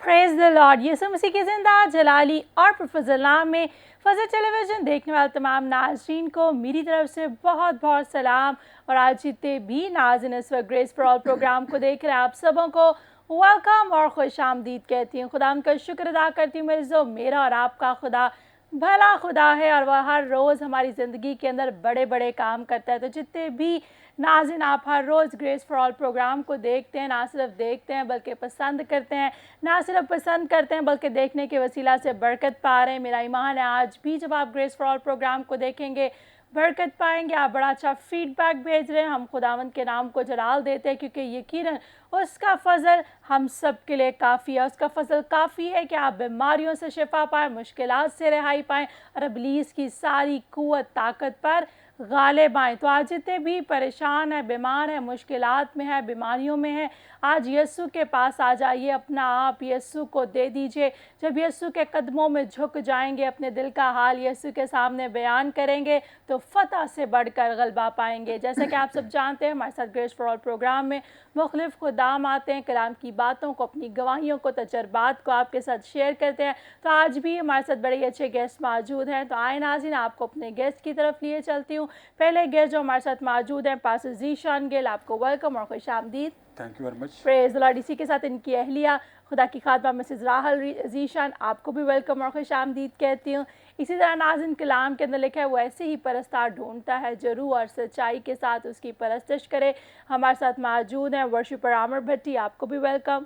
Praise the Lord. Yeshu Masih की जिंदा जलाली और प्रोफेसर नाम में फजल टेलीविजन देखने वाले तमाम नाज़रीन को मेरी तरफ से बहुत बहुत सलाम। और आज जितने भी नाज़रीन इस वक्त ग्रेस फॉर ऑल प्रोग्राम को देख रहे हैं, आप सबों को वेलकम और खुश आमदीद कहती हूँ। खुदा का शुक्र अदा करती हूँ मेरा और आपका खुदा भला खुदा है और वह हर रोज़ हमारी ज़िंदगी के अंदर बड़े बड़े काम करता है। तो जितने भी नाज़रीन आप हर रोज़ ग्रेस फॉर ऑल प्रोग्राम को देखते हैं, ना सिर्फ देखते हैं बल्कि पसंद करते हैं, ना सिर्फ पसंद करते हैं बल्कि देखने के वसीला से बरकत पा रहे हैं। मेरा ईमान है आज भी जब आप ग्रेस फॉर ऑल प्रोग्राम को देखेंगे बरकत पाएंगे। आप बड़ा अच्छा फीडबैक भेज रहे हैं, हम खुदावंद के नाम को जलाल देते हैं क्योंकि यकीनन उसका फजल हम सब के लिए काफ़ी है। उसका फजल काफ़ी है कि आप बीमारियों से शिफा पाएँ, मुश्किलात से रिहाई पाएँ और इब्लीस की सारी कुव्वत ताकत पर गालिब आएँ। तो आज जितने भी परेशान है, बीमार है, मुश्किलात में है, बीमारियों में है, आज यीशु के पास आ जाइए, अपना आप यीशु को दे दीजिए। जब यीशु के कदमों में झुक जाएंगे, अपने दिल का हाल यीशु के सामने बयान करेंगे तो फतह से बढ़कर गलबा पाएंगे। जैसा कि आप सब जानते हैं, हमारे साथ ग्रेस फॉर ऑल प्रोग्राम में मुख्तलिफ खुदाम आते हैं, कलाम की बातों को, अपनी गवाहियों को, तजर्बात को आपके साथ शेयर करते हैं। तो आज भी हमारे साथ बड़े अच्छे गेस्ट मौजूद हैं। तो आए नाज़रीन, आपको अपने गेस्ट की तरफ लिए चलती हूँ। पहले गेस्ट जो हमारे साथ मौजूद हैं, पास्टर ज़ीशान गिल, आपको वेलकम और खुश आमदीद। Thank you very much. Praise the Lord. इसी के साथ इनकी अहलिया खुदा की खादमा मिसेस राहल ज़ीशान, आपको भी वेलकम और खुश आमदीद कहती हूँ। इसी तरह नाज़रीन, कलाम के अंदर लिखा है वो ऐसे ही परस्तार ढूंढता है जो रूह और सच्चाई के साथ उसकी परस्तिश करे। हमारे साथ मौजूद हैं वर्शिपर आमिर भट्टी, आपको भी वेलकम।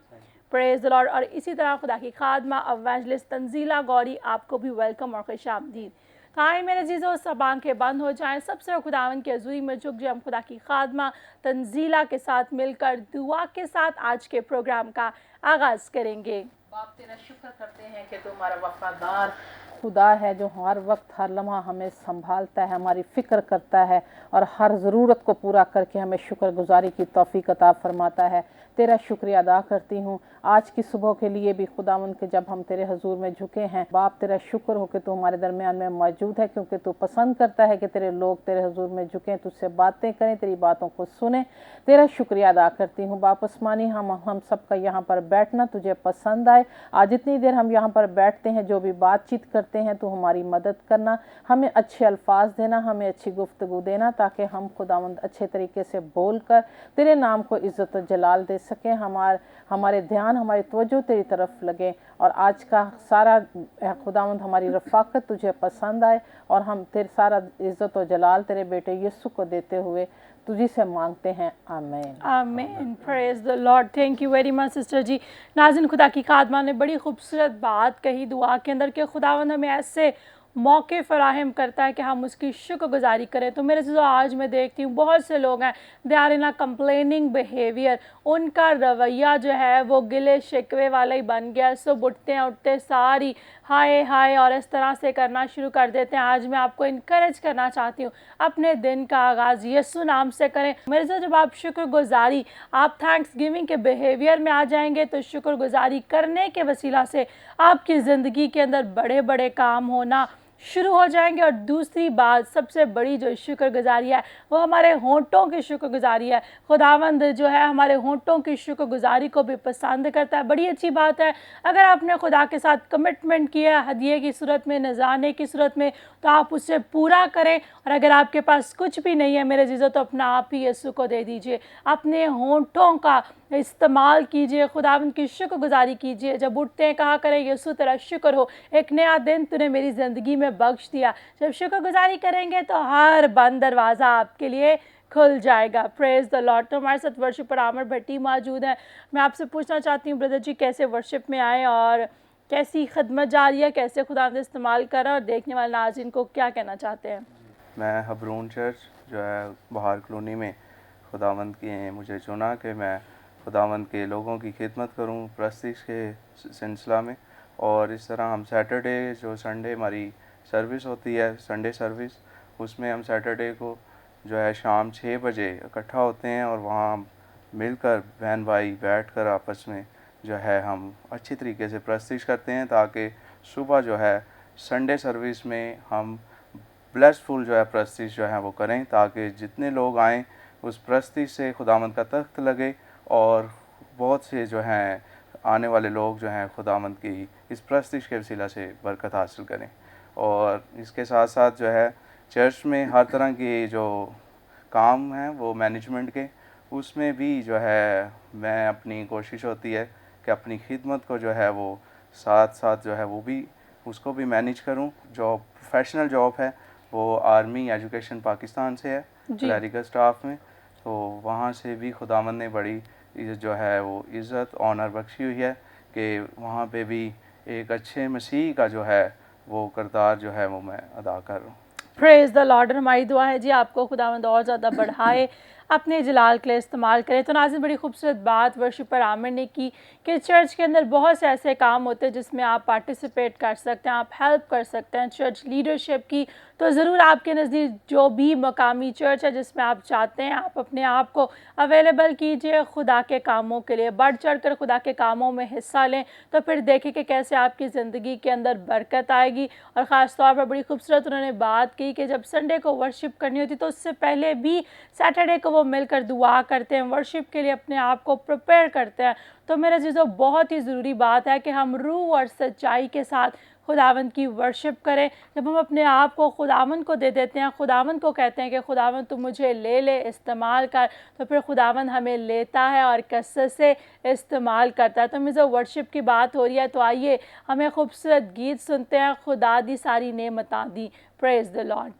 Praise the Lord. और इसी तरह खुदा की खादमा एवेंजलिस्ट तंजीला गौरी, आपको भी वेलकम और खुश आमदीद। आए मेरे जीजो, सब आंखें बंद हो जाएं, सबसे खुदावन की हजूरी में झुक जाए। हम खुदा की खादमा तंजीला के साथ मिलकर दुआ के साथ आज के प्रोग्राम का आगाज करेंगे। बाप तेरा शुक्र करते हैं कि तुम हमारा वफादार खुदा है जो हर वक्त हर लम्हा हमें संभालता है, हमारी फ़िक्र करता है और हर ज़रूरत को पूरा करके हमें शुक्रगुजारी की तौफीक अता फरमाता है। तेरा शुक्रिया अदा करती हूँ आज की सुबह के लिए भी खुदावन के, जब हम तेरे हजूर में झुके हैं। बाप तेरा शुक्र हो कि तू हमारे दरमियान में मौजूद है, क्योंकि तू पसंद करता है कि तेरे लोग तेरे हजूर में झुकें, तुझसे बातें करें, तेरी बातों को सुने। तेरा शुक्रिया अदा करती हूँ बाप आसमानी, हम सबका यहाँ पर बैठना तुझे पसंद आए। आज जितनी देर हम यहाँ पर बैठते हैं, जो भी बातचीत करते हैं, तो हमारी मदद करना, हमें अच्छे अल्फाज देना, हमें अच्छी गुफ्तगू देना, ताकि हम खुदावंद अच्छे तरीके से बोल कर तेरे नाम को इज़्ज़त और जलाल दे सकें। हमारे ध्यान, हमारी तवज्जो तेरी तरफ लगे और आज का सारा खुदावंद हमारी रफ़ाकत तुझे पसंद आए और हम तेरे सारा इज़्ज़त और जलाल तेरे बेटे यीशु को देते हुए तुझी से मांगते हैं। आमीन आमीन। Praise the Lord. Thank you very much sister ji. नाज़रीन, खुदा की खादमा ने बड़ी खूबसूरत बात कही दुआ के अंदर कि खुदावंद हमें ऐसे मौके फ़राहम करता है कि हम उसकी शुक्रगुजारी करें। तो मेरे जो आज मैं देखती हूँ बहुत से लोग हैं, they are in a complaining behaviour. उनका रवैया जो है वो गिले शिकवे वाला ही बन गया। सुबह उठते सारी हाय हाय और इस तरह से करना शुरू कर देते हैं। आज मैं आपको इनकरेज करना चाहती हूँ, अपने दिन का आगाज़ यीशु नाम से करें। मेरे से जब आप शुक्रगुजारी, आप थैंक्स गिविंग के बिहेवियर में आ जाएंगे तो शुक्रगुजारी करने के वसीला से आपकी ज़िंदगी के अंदर बड़े बड़े काम होना शुरू हो जाएंगे। और दूसरी बात, सबसे बड़ी जो शुक्रगुजारी है वो हमारे होंठों की शुक्रगुजारी है। खुदावंद जो है हमारे होंठों की शुक्रगुजारी को भी पसंद करता है। बड़ी अच्छी बात है, अगर आपने खुदा के साथ कमिटमेंट किया है हदिये की सूरत में, नज़राने की सूरत में, तो आप उससे पूरा करें। और अगर आपके पास कुछ भी नहीं है मेरे जीजो, तो अपना आप ही यीशु को दे दीजिए। अपने होंठों का इस्तेमाल कीजिए, खुदावंद की शुक्रगुजारी कीजिए। जब उठते हैं कहा करें यीशु तेरा शुक्र हो, एक नया दिन तूने मेरी ज़िंदगी में बख्श दिया। जब शुक्रगुजारी करेंगे तो हर बंद दरवाज़ा आपके लिए खुल जाएगा। Praise the Lord. तो हमारे साथ वर्शिपर आमिर भट्टी मौजूद हैं। मैं आपसे पूछना चाहती हूँ ब्रदर जी, कैसे वर्शिप में आए और कैसी खदमत जारी है, कैसे खुदा ने इस्तेमाल करा, और देखने वाले नाज़रीन को क्या कहना चाहते हैं? मैं हबरून चर्च जो है बाहर कॉलोनी में, खुदावंद की मुझे चुना कि मैं खुदावंद के लोगों की खिदमत करूं प्रस्तिश के सिलसिला में। और इस तरह हम सैटरडे जो संडे हमारी सर्विस होती है, संडे सर्विस, उसमें हम सैटरडे को जो है शाम 6 बजे इकट्ठा होते हैं और वहाँ मिलकर बहन भाई बैठकर आपस में जो है हम अच्छी तरीके से प्रस्तिश करते हैं, ताकि सुबह जो है संडे सर्विस में हम ब्लेसफुल जो है प्रस्तिश जो है वो करें, ताकि जितने लोग आएँ उस प्रस्तिश से खुदावंद का तख्त लगे और बहुत से जो हैं आने वाले लोग जो हैं खुदावंद की इस प्रस्तिश के वसीला से बरकत हासिल करें। और इसके साथ साथ जो है चर्च में हर तरह के जो काम हैं वो मैनेजमेंट के, उसमें भी जो है मैं अपनी कोशिश होती है कि अपनी खिदमत को जो है वो साथ साथ जो है वो भी उसको भी मैनेज करूं। जो प्रोफेशनल जॉब है वो आर्मी एजुकेशन पाकिस्तान से है, जी। क्लैरिकल स्टाफ में, तो वहाँ से भी खुदावंद ने बड़ी जो है वो इज़्ज़त ऑनर बख्शी हुई है कि वहाँ पे भी एक अच्छे मसीह का जो है वो किरदार जो है वो मैं अदा कर रहा हूँ। Praise the Lord. हमारी दुआ है जी आपको खुदावंद और ज़्यादा बढ़ाए, अपने जलाल के लिए इस्तेमाल करें। तो नाज़रीन, बड़ी खूबसूरत बात वर्शिपर आमिर ने की कि चर्च के अंदर बहुत से ऐसे काम होते हैं जिसमें आप पार्टिसिपेट कर सकते हैं, आप हेल्प कर सकते हैं चर्च लीडरशिप की। तो ज़रूर आपके नज़दीक जो भी मकामी चर्च है जिसमें आप चाहते हैं, आप अपने आप को अवेलेबल कीजिए खुदा के कामों के लिए, बढ़ चढ़ कर खुदा के कामों में हिस्सा लें। तो फिर देखें कि कैसे आपकी ज़िंदगी के अंदर बरकत आएगी। और ख़ास तौर पर बड़ी खूबसूरत उन्होंने बात की कि जब संडे को वर्शिप करनी होती तो उससे पहले भी सैटरडे को वो मिलकर दुआ करते हैं, वर्शिप के लिए अपने आप को प्रिपेयर करते हैं। तो मेरे चीज़ों बहुत ही ज़रूरी बात है कि हम रूह और सच्चाई के साथ खुदावंद की वर्शिप करें। जब हम अपने आप को खुदावंद को दे देते हैं, खुदावंद को कहते हैं कि खुदावंद तू मुझे ले ले, इस्तेमाल कर, तो फिर खुदावंद हमें लेता है और कसरत से इस्तेमाल करता है। तो मुझे वर्शिप की बात हो रही है, तो आइए हमें खूबसूरत गीत सुनते हैं, खुदा दी सारी नेमतां दी। Praise the Lord.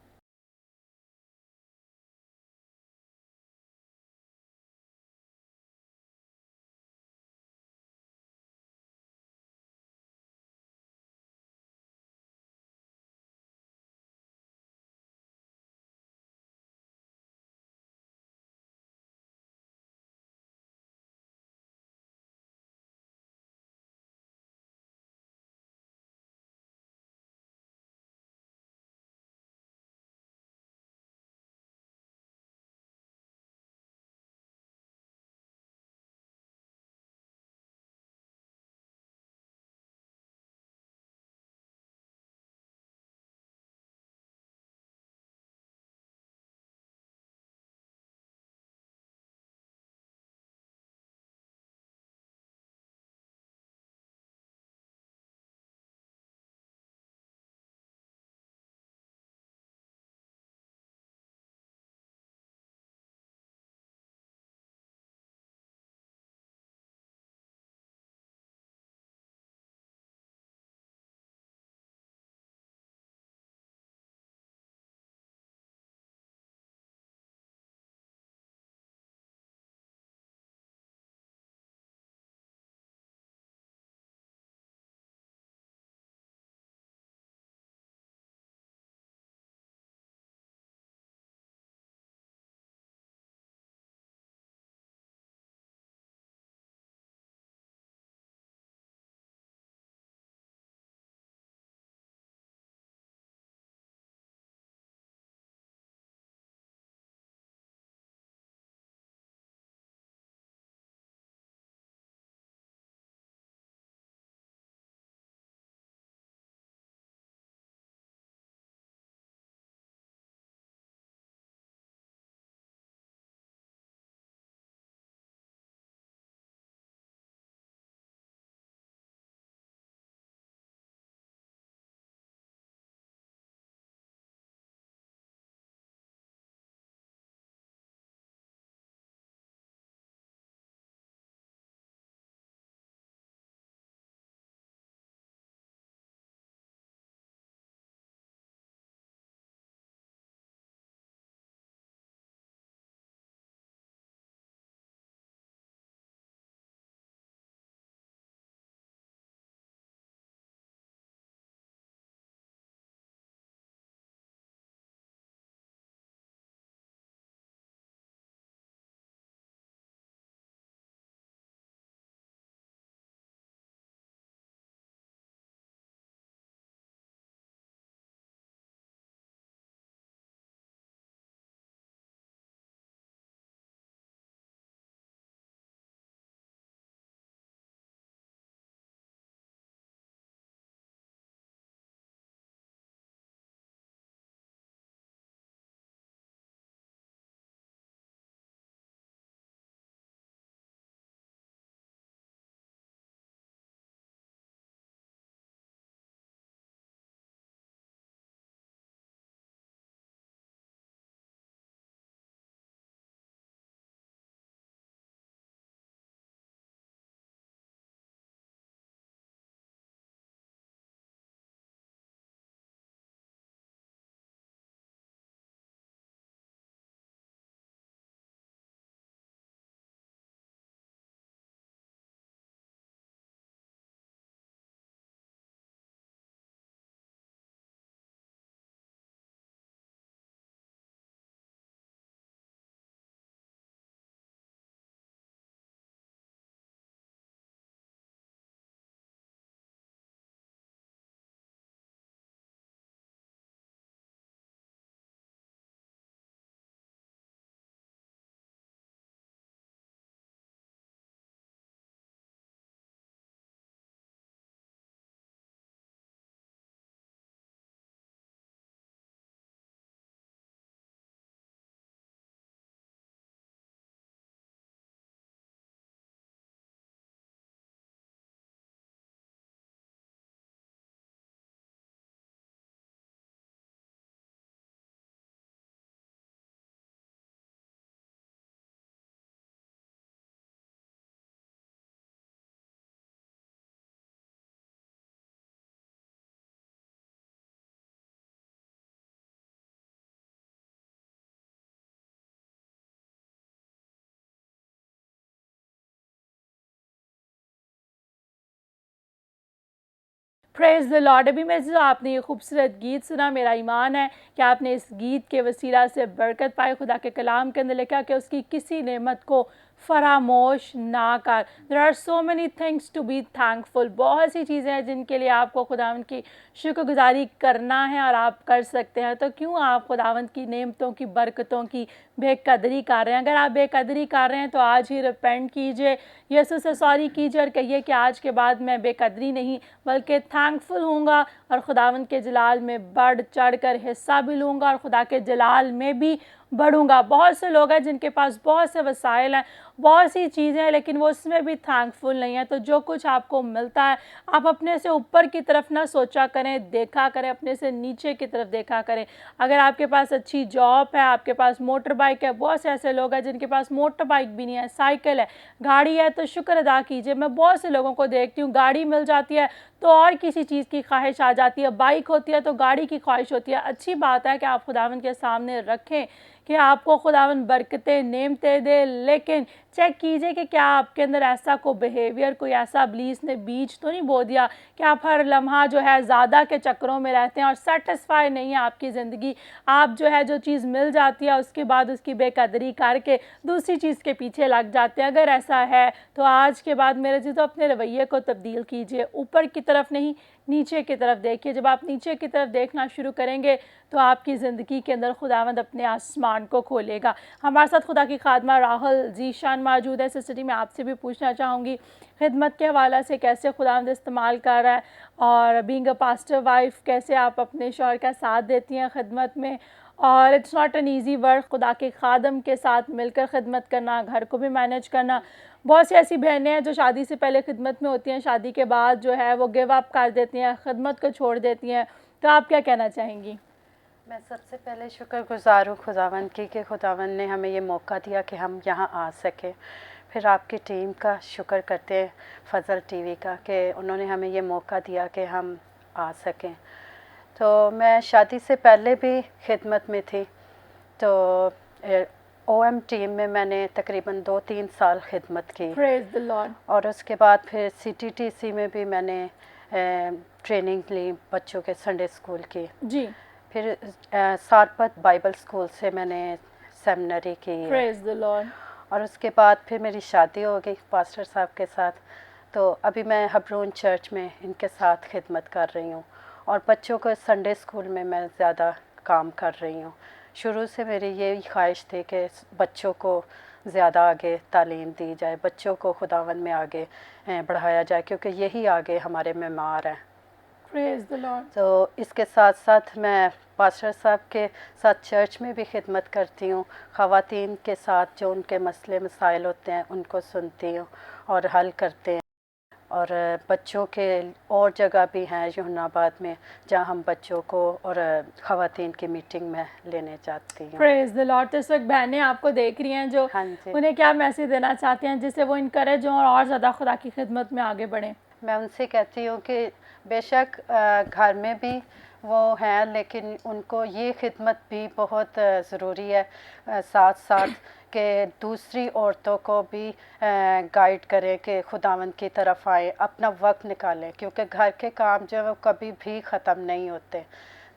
Praise the Lord. अभी मैं जो आपने ये खूबसूरत गीत सुना, मेरा ईमान है कि आपने इस गीत के वसीला से बरकत पाई। खुदा के कलाम के अंदर लिखा कि उसकी किसी नेमत को फरामोश ना कर। There are so many things to be thankful. बहुत सी चीज़ें हैं जिनके लिए आपको खुदावंद की शुक्रगुजारी करना है और आप कर सकते हैं। तो क्यों आप खुदावंद की नेमतों की, बरकतों की बेकदरी कर रहे हैं? अगर आप बेकदरी कर रहे हैं तो आज ही रिपेंट कीजिए, यीशु से सॉरी कीजिए और कहिए कि आज के बाद मैं बेकदरी नहीं बल्कि थैंकफुल हूँगा और खुदावंद के जलाल में बढ़ चढ़ कर हिस्सा भी लूँगा और खुदा के जलाल में भी बढ़ूँगा। बहुत से लोग हैं जिनके पास बहुत से वसाइल हैं, बहुत सी चीज़ें हैं, लेकिन वो उसमें भी थैंकफुल नहीं है। तो जो कुछ आपको मिलता है, आप अपने से ऊपर की तरफ ना सोचा करें, देखा करें, अपने से नीचे की तरफ देखा करें। अगर आपके पास अच्छी जॉब है, आपके पास मोटर बाइक है, बहुत से ऐसे लोग हैं जिनके पास मोटर बाइक भी नहीं है, साइकिल है, गाड़ी है, तो शुक्र अदा कीजिए। मैं बहुत से लोगों को देखती हूँ, गाड़ी मिल जाती है तो और किसी चीज़ की ख्वाहिश आ जाती है, बाइक होती है तो गाड़ी की ख्वाहिश होती है। अच्छी बात है कि आप खुदावंद के सामने रखें कि आपको खुदावंद बरकतें, नेमतें दे, लेकिन चेक कीजिए कि क्या आपके अंदर ऐसा कोई बिहेवियर, कोई ऐसा इब्लीस ने बीज तो नहीं बो दिया कि आप हर लम्हा जो है ज़्यादा के चक्करों में रहते हैं और सेटिस्फाई नहीं है आपकी ज़िंदगी। आप जो है जो चीज़ मिल जाती है उसके बाद उसकी बेकदरी करके दूसरी चीज़ के पीछे लग जाते हैं। अगर ऐसा है तो आज के बाद मेरे जी तो अपने रवैये को तब्दील कीजिए, ऊपर की तरफ नहीं, नीचे की तरफ देखिए। जब आप नीचे की तरफ देखना शुरू करेंगे तो आपकी ज़िंदगी के अंदर खुदावंद अपने आसमान को खोलेगा। हमारे साथ खुदा की खादमा राहुल जीशान मौजूद है। सिस्टर जी, मैं आपसे भी पूछना चाहूँगी, खिदमत के हवाला से कैसे खुदावंद इस्तेमाल कर रहा है और बीइंग अ पास्टर वाइफ कैसे आप अपने शौहर का साथ देती हैं खिदमत में। और it's not an easy work, खुदा के खादम के साथ मिलकर खिदमत करना, घर को भी मैनेज करना। बहुत सी ऐसी बहनें हैं जो शादी से पहले खिदमत में होती हैं, शादी के बाद जो है वो गिव अप कर देती हैं, खिदमत को छोड़ देती हैं। तो आप क्या कहना चाहेंगी? मैं सबसे पहले शुक्रगुज़ार हूँ खुदावंद की कि खुदावंद ने हमें ये मौका दिया कि हम यहाँ आ सकें। फिर आपकी टीम का शुक्र करते हैं, फजल टीवी का, कि उन्होंने हमें ये मौका दिया कि हम आ सकें। तो मैं शादी से पहले भी खिदमत में थी, तो ओएम टीम में मैंने तकरीबन 2-3 साल खिदमत की। Praise the Lord. और उसके बाद फिर सीटीटीसी में भी मैंने ट्रेनिंग ली बच्चों के संडे स्कूल की। जी। फिर सारपत बाइबल स्कूल से मैंने सेमिनरी की है। Praise the Lord. और उसके बाद फिर मेरी शादी हो गई पास्टर साहब के साथ। तो अभी मैं हबरून चर्च में इनके साथ खिदमत कर रही हूँ और बच्चों को संडे स्कूल में मैं ज़्यादा काम कर रही हूँ। शुरू से मेरी यही ख्वाहिश थी कि बच्चों को ज़्यादा आगे तालीम दी जाए, बच्चों को खुदावंद में आगे बढ़ाया जाए, क्योंकि यही आगे हमारे मेमार हैं। Praise the Lord. तो इसके साथ साथ मैं पास्टर साहब के साथ चर्च में भी खिदमत करती हूँ। ख़वातीन के साथ जो उनके मसले मसाइल होते हैं उनको सुनती हूँ और हल करते हैं। और बच्चों के और जगह भी हैं यूनाबाद में जहाँ हम बच्चों को और ख़वातीन की मीटिंग में लेने जाती हूँ। Praise the Lord. तो इस वक्त बहनें आपको देख रही हैं जो हाँ जी। उन्हें क्या मैसेज देना चाहती हैं जिससे वो इनकरेज हों और ज़्यादा खुदा की खिदमत में आगे बढ़ें? मैं उनसे कहती हूँ कि बेशक घर में भी वो हैं, लेकिन उनको ये खिदमत भी बहुत ज़रूरी है, साथ साथ कि दूसरी औरतों को भी गाइड करें कि खुदावंद की तरफ आए, अपना वक्त निकालें, क्योंकि घर के काम जो है वो कभी भी ख़त्म नहीं होते।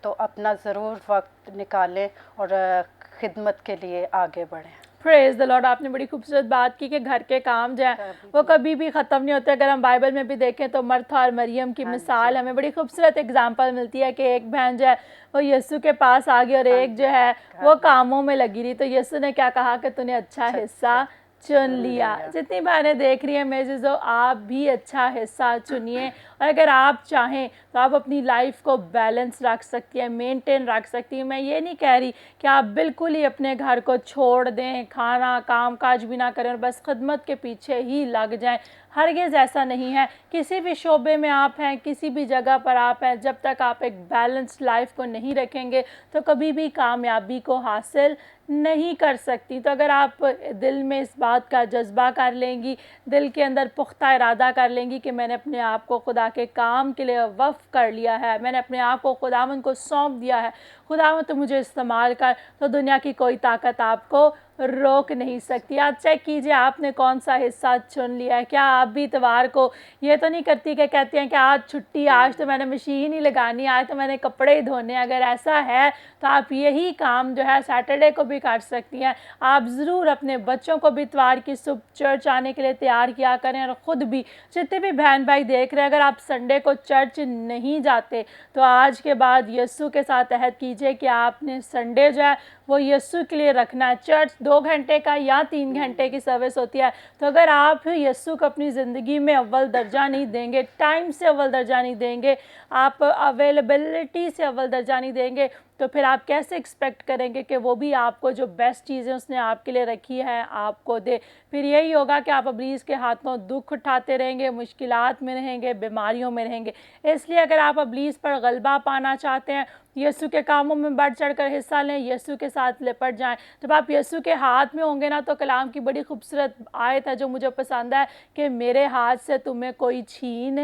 तो अपना ज़रूर वक्त निकालें और खिदमत के लिए आगे बढ़ें। Praise the Lord. आपने बड़ी खूबसूरत बात की कि घर के काम जो है वो कभी भी ख़त्म नहीं होते। अगर हम बाइबल में भी देखें तो मर्था और मरियम की मिसाल हमें बड़ी खूबसूरत एग्जांपल मिलती है कि एक बहन जो है वो यीशु के पास आ गई और एक जो है वो कामों में लगी रही। तो यीशु ने क्या कहा कि तूने अच्छा हिस्सा चुन लिया। जितनी बहनें देख रही हैं मेरे जो आप भी अच्छा हिस्सा चुनिए और अगर आप चाहें तो आप अपनी लाइफ को बैलेंस रख सकती हैं, मेंटेन रख सकती हैं। मैं ये नहीं कह रही कि आप बिल्कुल ही अपने घर को छोड़ दें, खाना काम काज भी ना करें और बस खिदमत के पीछे ही लग जाएं। हरगिज़ ऐसा नहीं है। किसी भी शोबे में आप हैं, किसी भी जगह पर आप हैं, जब तक आप एक बैलेंस्ड लाइफ को नहीं रखेंगे तो कभी भी कामयाबी को हासिल नहीं कर सकती। तो अगर आप दिल में इस बात का जज्बा कर लेंगी, दिल के अंदर पुख्ता इरादा कर लेंगी कि मैंने अपने आप को खुदा के काम के लिए वक्फ कर लिया है, मैंने अपने आप को खुदावंद को सौंप दिया है, खुदावंद तो मुझे इस्तेमाल कर, तो दुनिया की कोई ताकत आपको रोक नहीं सकती। आप चेक कीजिए आपने कौन सा हिस्सा चुन लिया है। क्या आप भी इतवार को ये तो नहीं करती कि कहती हैं कि आज छुट्टी, आज तो मैंने मशीन ही लगानी, आज तो मैंने कपड़े ही धोने। अगर ऐसा है तो आप यही काम जो है सैटरडे को भी कर सकती हैं। आप ज़रूर अपने बच्चों को भी इतवार की सुबह चर्च आने के लिए तैयार किया करें, और ख़ुद भी जितने भी बहन भाई देख रहे हैं, अगर आप संडे को चर्च नहीं जाते तो आज के बाद यीशु के साथ अहद कीजिए कि आपने संडे जो है वो यीशु के लिए रखना है। चर्च 2 घंटे का या 3 घंटे की सर्विस होती है, तो अगर आप यीशु को अपनी ज़िंदगी में अव्वल दर्जा नहीं देंगे, टाइम से अव्वल दर्जा नहीं देंगे, आप अवेलेबिलिटी से अव्वल दर्जा नहीं देंगे, तो फिर आप कैसे एक्सपेक्ट करेंगे कि वो भी आपको जो बेस्ट चीज़ें उसने आपके लिए रखी है आपको दे। फिर यही होगा कि आप इब्लीस के हाथों दुख उठाते रहेंगे, मुश्किलात में रहेंगे, बीमारियों में रहेंगे। इसलिए अगर आप इब्लीस पर गलबा पाना चाहते हैं, यीशु के कामों में बढ़ चढ़ कर हिस्सा लें, यीशु के साथ लिपट जाएं। जब आप यीशु के हाथ में होंगे ना, तो कलाम की बड़ी खूबसूरत आयत है जो मुझे पसंद है कि मेरे हाथ से तुम्हें कोई छीन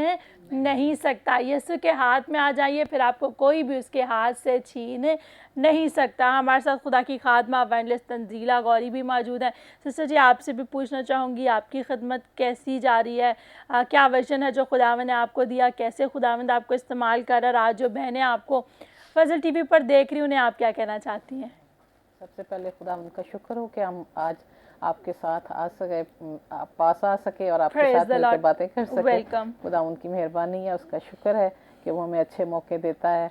नहीं सकता। यीशु के हाथ में आ जाइए, फिर आपको कोई भी उसके हाथ से छीन नहीं सकता। हमारे साथ खुदा की खादमा इवेंजलिस्ट तंजीला गौरी भी मौजूद है। सिस्टर जी, आपसे भी पूछना चाहूँगी आपकी खिदमत कैसी जा रही है? क्या विजन है जो खुदावंद ने आपको दिया, कैसे खुदावंद आपको इस्तेमाल कर रहा है? आज जो बहनें आपको फजल टीवी पर देख रही, उन्हें आप क्या कहना चाहती हैं? सबसे पहले खुदावंद का शुक्र हो कि हम आज आपके साथ आ सके, आप पास आ सके और आपके साथ मिलकर बातें कर सके। खुदावंद की मेहरबानी है, उसका शुक्र है कि वो हमें अच्छे मौके देता है।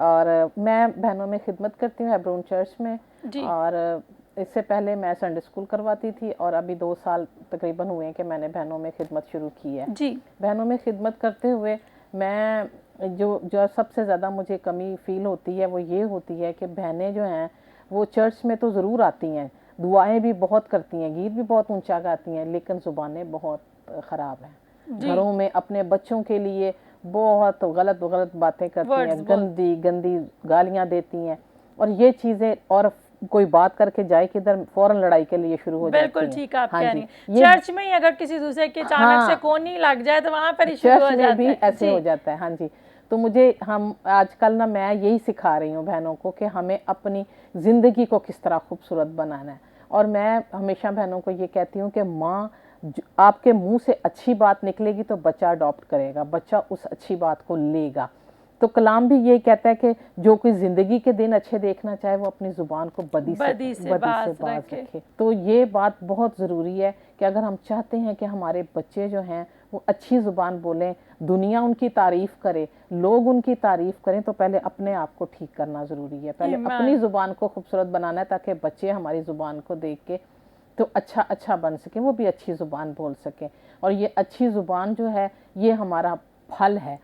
और मैं बहनों में खिदमत करती हूँ हेब्रोन चर्च में, और इससे पहले मैं संडे स्कूल करवाती थी, और अभी 2 साल तकरीबन हुए हैं कि मैंने बहनों में खिदमत शुरू की है। जी। बहनों में खिदमत करते हुए मैं जो सबसे ज़्यादा मुझे कमी फील होती है वो ये होती है कि बहनें जो हैं वो चर्च में तो ज़रूर आती हैं, दुआएं भी बहुत करती हैं, गीत भी बहुत ऊंचा गाती हैं, लेकिन ज़ुबानें बहुत ख़राब हैं। घरों में अपने बच्चों के लिए बहुत गलत बातें करती हैं, गंदी गंदी गालियां देती हैं, और ये चीज़ें, और कोई बात करके जाए किधर फौरन लड़ाई के लिए शुरू हो जाती है। बिल्कुल ठीक आप कह रही हैं। चर्च में ही अगर किसी दूसरे के अचानक से कोनी लग जाए तो वहाँ पर इशू हो जाता है। चर्च में भी ऐसे हो जाता है। हाँ जी। तो मुझे हम आजकल ना मैं यही सिखा रही हूँ बहनों को कि हमें अपनी ज़िंदगी को किस तरह खूबसूरत बनाना है। और मैं हमेशा बहनों को ये कहती हूँ कि माँ, आपके मुंह से अच्छी बात निकलेगी तो बच्चा अडॉप्ट करेगा, बच्चा उस अच्छी बात को लेगा। तो कलाम भी ये कहता है कि जो कोई ज़िंदगी के दिन अच्छे देखना चाहे वो अपनी ज़ुबान को बदी से बाज रखे। तो ये बात बहुत ज़रूरी है कि अगर हम चाहते हैं कि हमारे बच्चे जो हैं वो अच्छी ज़ुबान बोलें, दुनिया उनकी तारीफ़ करे, लोग उनकी तारीफ़ करें, तो पहले अपने आप को ठीक करना ज़रूरी है। पहले अपनी ज़ुबान को खूबसूरत बनाना है, ताकि बच्चे हमारी ज़ुबान को देख के तो अच्छा बन सकें, वो भी अच्छी ज़ुबान बोल सकें। और ये अच्छी ज़ुबान जो है ये हमारा फल है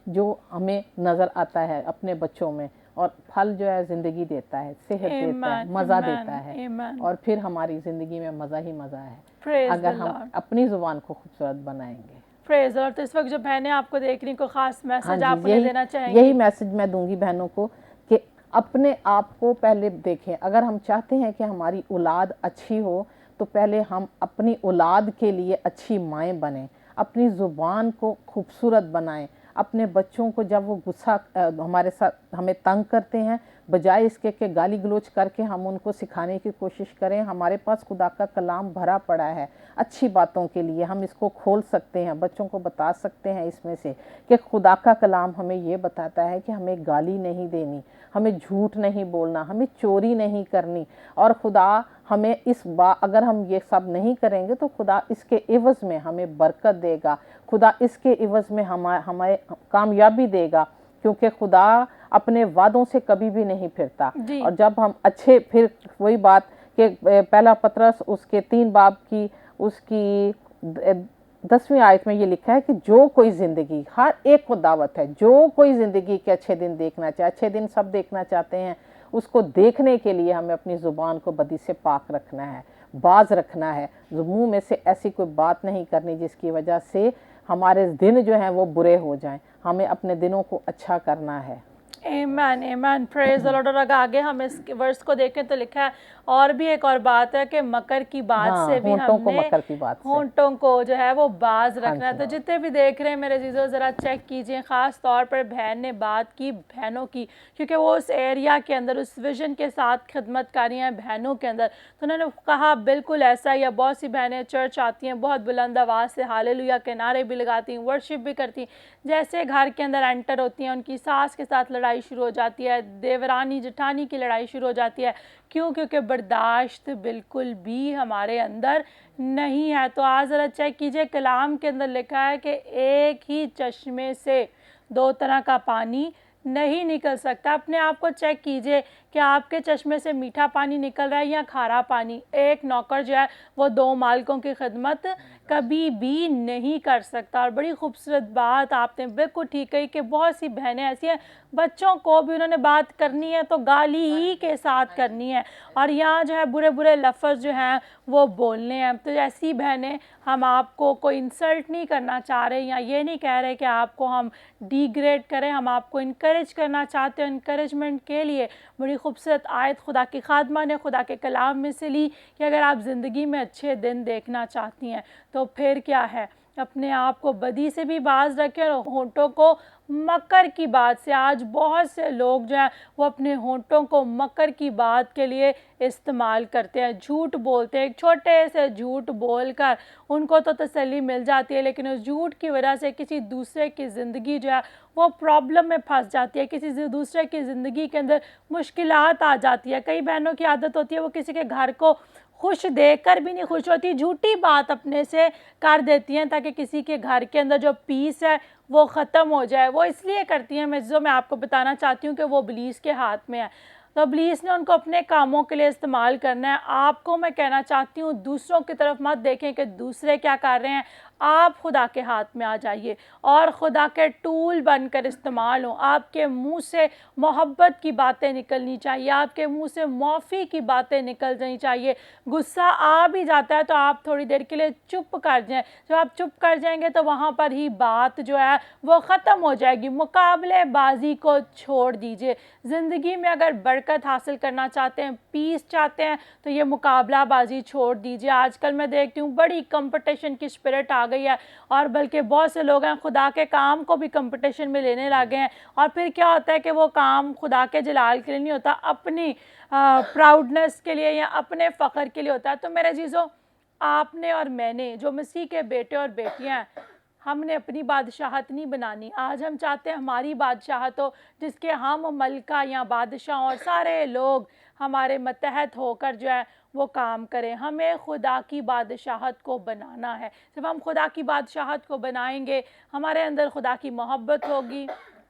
जो हमें नज़र आता है अपने बच्चों में, और फल जो है ज़िंदगी देता है, सेहत देता है, मज़ा देता है, और फिर हमारी ज़िंदगी में मज़ा ही मज़ा है अगर हम अपनी ज़ुबान को खूबसूरत बनाएंगे। प्रेज़ और तो इस वक्त जो बहनें आपको देख रही को खास मैसेज आप उन्हें देना चाहेंगे? यही मैसेज मैं दूंगी बहनों को कि अपने आप को पहले देखें। अगर हम चाहते हैं कि हमारी औलाद अच्छी हो तो पहले हम अपनी औलाद के लिए अच्छी माएँ बनें, अपनी ज़ुबान को खूबसूरत बनाएं। अपने बच्चों को जब वो गुस्सा हमारे साथ हमें तंग करते हैं, बजाय इसके कि गाली गलोच करके हम उनको सिखाने की कोशिश करें। हमारे पास खुदा का कलाम भरा पड़ा है अच्छी बातों के लिए, हम इसको खोल सकते हैं, बच्चों को बता सकते हैं इसमें से कि खुदा का कलाम हमें ये बताता है कि हमें गाली नहीं देनी, हमें झूठ नहीं बोलना, हमें चोरी नहीं करनी, और खुदा हमें अगर हम ये सब नहीं करेंगे तो खुदा इसके इवज़ में हमें बरकत देगा, खुदा इसके इवज़ में हमें कामयाबी देगा, क्योंकि खुदा अपने वादों से कभी भी नहीं फिरता। और जब हम अच्छे, फिर वही बात कि पहला पतरस उसके 3 बाब की उसकी 10वीं आयत में ये लिखा है कि जो कोई ज़िंदगी, हर एक को दावत है, जो कोई ज़िंदगी के अच्छे दिन देखना चाहे, अच्छे दिन सब देखना चाहते हैं, उसको देखने के लिए हमें अपनी ज़ुबान को बदी से पाक रखना है, बाज रखना है, मुंह में से ऐसी कोई बात नहीं करनी जिसकी वजह से हमारे दिन जो हैं वो बुरे हो जाएं। हमें अपने दिनों को अच्छा करना है। आमेन आमेन, प्रेज द लॉर्ड। और अगर आगे हम इस वर्स को देखें तो लिखा है और भी एक और बात है कि मकर की बात हाँ, से भी होंठों को हमने मकर की बात से। होंठों को जो है वो बाज रखना है। जी। तो जितने भी देख रहे हैं मेरे जीजो ज़रा चेक कीजिए, ख़ास तौर पर बहन ने बात की बहनों की, क्योंकि वो उस एरिया के अंदर उस विजन के साथ खिदमत कर रही हैं बहनों के अंदर। तो उन्होंने कहा बिल्कुल ऐसा ही है। बहुत सी बहनें चर्च आती हैं, बहुत बुलंद आवाज़ से हालेलुया के नारे भी लगाती हैं, वर्शिप भी करती हैं, जैसे घर के अंदर एंटर होती हैं उनकी सास के साथ लड़ाई शुरू हो जाती है, देवरानी जेठानी की लड़ाई शुरू हो जाती है। क्यों? क्योंकि बर्दाश्त बिल्कुल भी हमारे अंदर नहीं है। तो आज ज़रा चेक कीजिए, कलाम के अंदर लिखा है कि एक ही चश्मे से दो तरह का पानी नहीं निकल सकता। अपने आप को चेक कीजिए कि आपके चश्मे से मीठा पानी निकल रहा है या खारा पानी। एक नौकर जो है वो दो मालिकों की खिदमत कभी भी नहीं कर सकता। और बड़ी खूबसूरत बात आपने बिल्कुल ठीक कही कि बहुत सी बहनें ऐसी हैं, बच्चों को भी उन्होंने बात करनी है तो गाली ही के साथ करनी है, और यहाँ जो है बुरे बुरे लफ्ज़ जो हैं वो बोलने हैं। तो ऐसी बहनें, हम आपको कोई इंसल्ट नहीं करना चाह रहे या ये नहीं कह रहे कि आपको हम डिग्रेड करें, हम आपको इनकरेज करना चाहते हैं। इनकरेजमेंट के लिए बड़ी खूबसूरत आयत खुदा की खादमा ने खुदा के कलाम में से ली कि अगर आप ज़िंदगी में अच्छे दिन देखना चाहती हैं तो फिर क्या है, अपने आप को बदी से भी बाज रखें और होंठों को मकर की बात से। आज बहुत से लोग जो हैं वो अपने होंठों को मकर की बात के लिए इस्तेमाल करते हैं, झूठ बोलते हैं। एक छोटे से झूठ बोलकर उनको तो तसल्ली मिल जाती है, लेकिन उस झूठ की वजह से किसी दूसरे की ज़िंदगी जो है वो प्रॉब्लम में फंस जाती है, किसी दूसरे की ज़िंदगी के अंदर मुश्किलात आ जाती है। कई बहनों की आदत होती है वो किसी के घर को खुश देखकर भी नहीं खुश होती, झूठी बात अपने से कर देती हैं ताकि किसी के घर के अंदर जो पीस है वो ख़त्म हो जाए। वो इसलिए करती हैं, मैं आपको बताना चाहती हूँ कि वो इब्लीस के हाथ में है। तो इब्लीस ने उनको अपने कामों के लिए इस्तेमाल करना है। आपको मैं कहना चाहती हूँ दूसरों की तरफ मत देखें कि दूसरे क्या कर रहे हैं, आप खुदा के हाथ में आ जाइए और खुदा के टूल बनकर इस्तेमाल हो। आपके मुंह से मोहब्बत की बातें निकलनी चाहिए, आपके मुंह से माफ़ी की बातें निकल जानी चाहिए। गुस्सा आ भी जाता है तो आप थोड़ी देर के लिए चुप कर जाएं। जब आप चुप कर जाएंगे तो वहाँ पर ही बात जो है वो ख़त्म हो जाएगी। मुकाबलेबाजी को छोड़ दीजिए। ज़िंदगी में अगर बरकत हासिल करना चाहते हैं, पीस चाहते हैं, तो ये मुकाबलाबाजी छोड़ दीजिए। आजकल मैं देखती हूँ बड़ी कंपटीशन की स्पिरिट आ गई है, और बल्कि बहुत से लोग हैं खुदा के काम को भी कंपटीशन में लेने लगे हैं। और फिर क्या होता है कि वो काम खुदा के जलाल के लिए नहीं होता, अपनी प्राउडनेस के लिए या अपने फ़ख्र के लिए होता है। तो मेरे चीज़ों, आपने और मैंने जो मसीह के बेटे और बेटियां हैं, हमने अपनी बादशाहत नहीं बनानी। आज हम चाहते हैं हमारी बादशाहत हो जिसके हम मलका या बादशाह और सारे लोग हमारे मतहत होकर जो है वो काम करें। हमें खुदा की बादशाहत को बनाना है। जब हम खुदा की बादशाहत को बनाएंगे, हमारे अंदर खुदा की मोहब्बत होगी,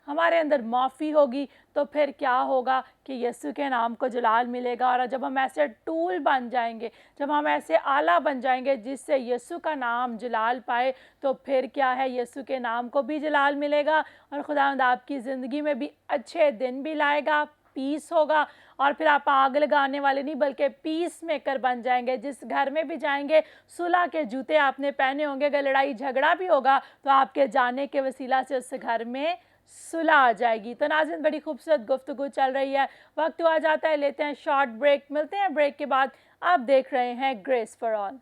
हमारे अंदर माफ़ी होगी, तो फिर क्या होगा कि यीशु के नाम को जलाल मिलेगा। और जब हम ऐसे टूल बन जाएंगे, जब हम ऐसे आला बन जाएंगे जिससे यीशु का नाम जलाल पाए, तो फिर क्या है, यीशु के नाम को भी जलाल मिलेगा और खुदावंद आपकी ज़िंदगी में भी अच्छे दिन भी लाएगा, पीस होगा। और फिर आप आग लगाने वाले नहीं बल्कि पीस मेकर बन जाएंगे। जिस घर में भी जाएंगे सुलह के जूते आपने पहने होंगे। अगर लड़ाई झगड़ा भी होगा तो आपके जाने के वसीला से उस घर में सुलह आ जाएगी। तो नाज़रीन, बड़ी खूबसूरत गुफ्तगू चल रही है, वक्त हुआ जाता है, लेते हैं शॉर्ट ब्रेक, मिलते हैं ब्रेक के बाद। आप देख रहे हैं grace for all.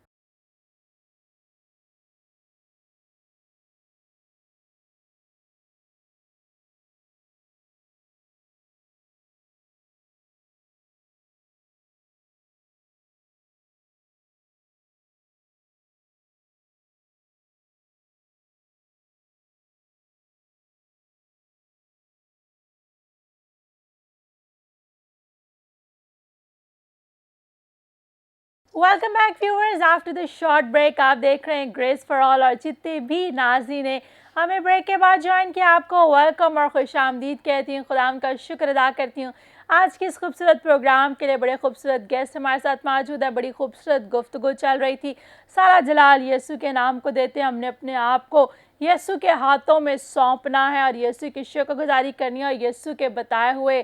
Welcome back viewers, after the short break आप देख रहे हैं ग्रेस फॉर ऑल। और जितने भी नाज़रीन ने हमें ब्रेक के बाद ज्वाइन किया, आपको वेलकम और खुश आमदीद कहती हूँ, खुदाम का शुक्र अदा करती हूँ। आज के इस खूबसूरत प्रोग्राम के लिए बड़े खूबसूरत गेस्ट हमारे साथ मौजूद है। बड़ी खूबसूरत गुफ्तगू चल रही थी। सारा जलाल यीशु के नाम को देते हैं। हमने अपने आप को यीशु के हाथों में सौंपना है और यीशु की शुक्रगुजारी करनी है और यीशु के बताए हुए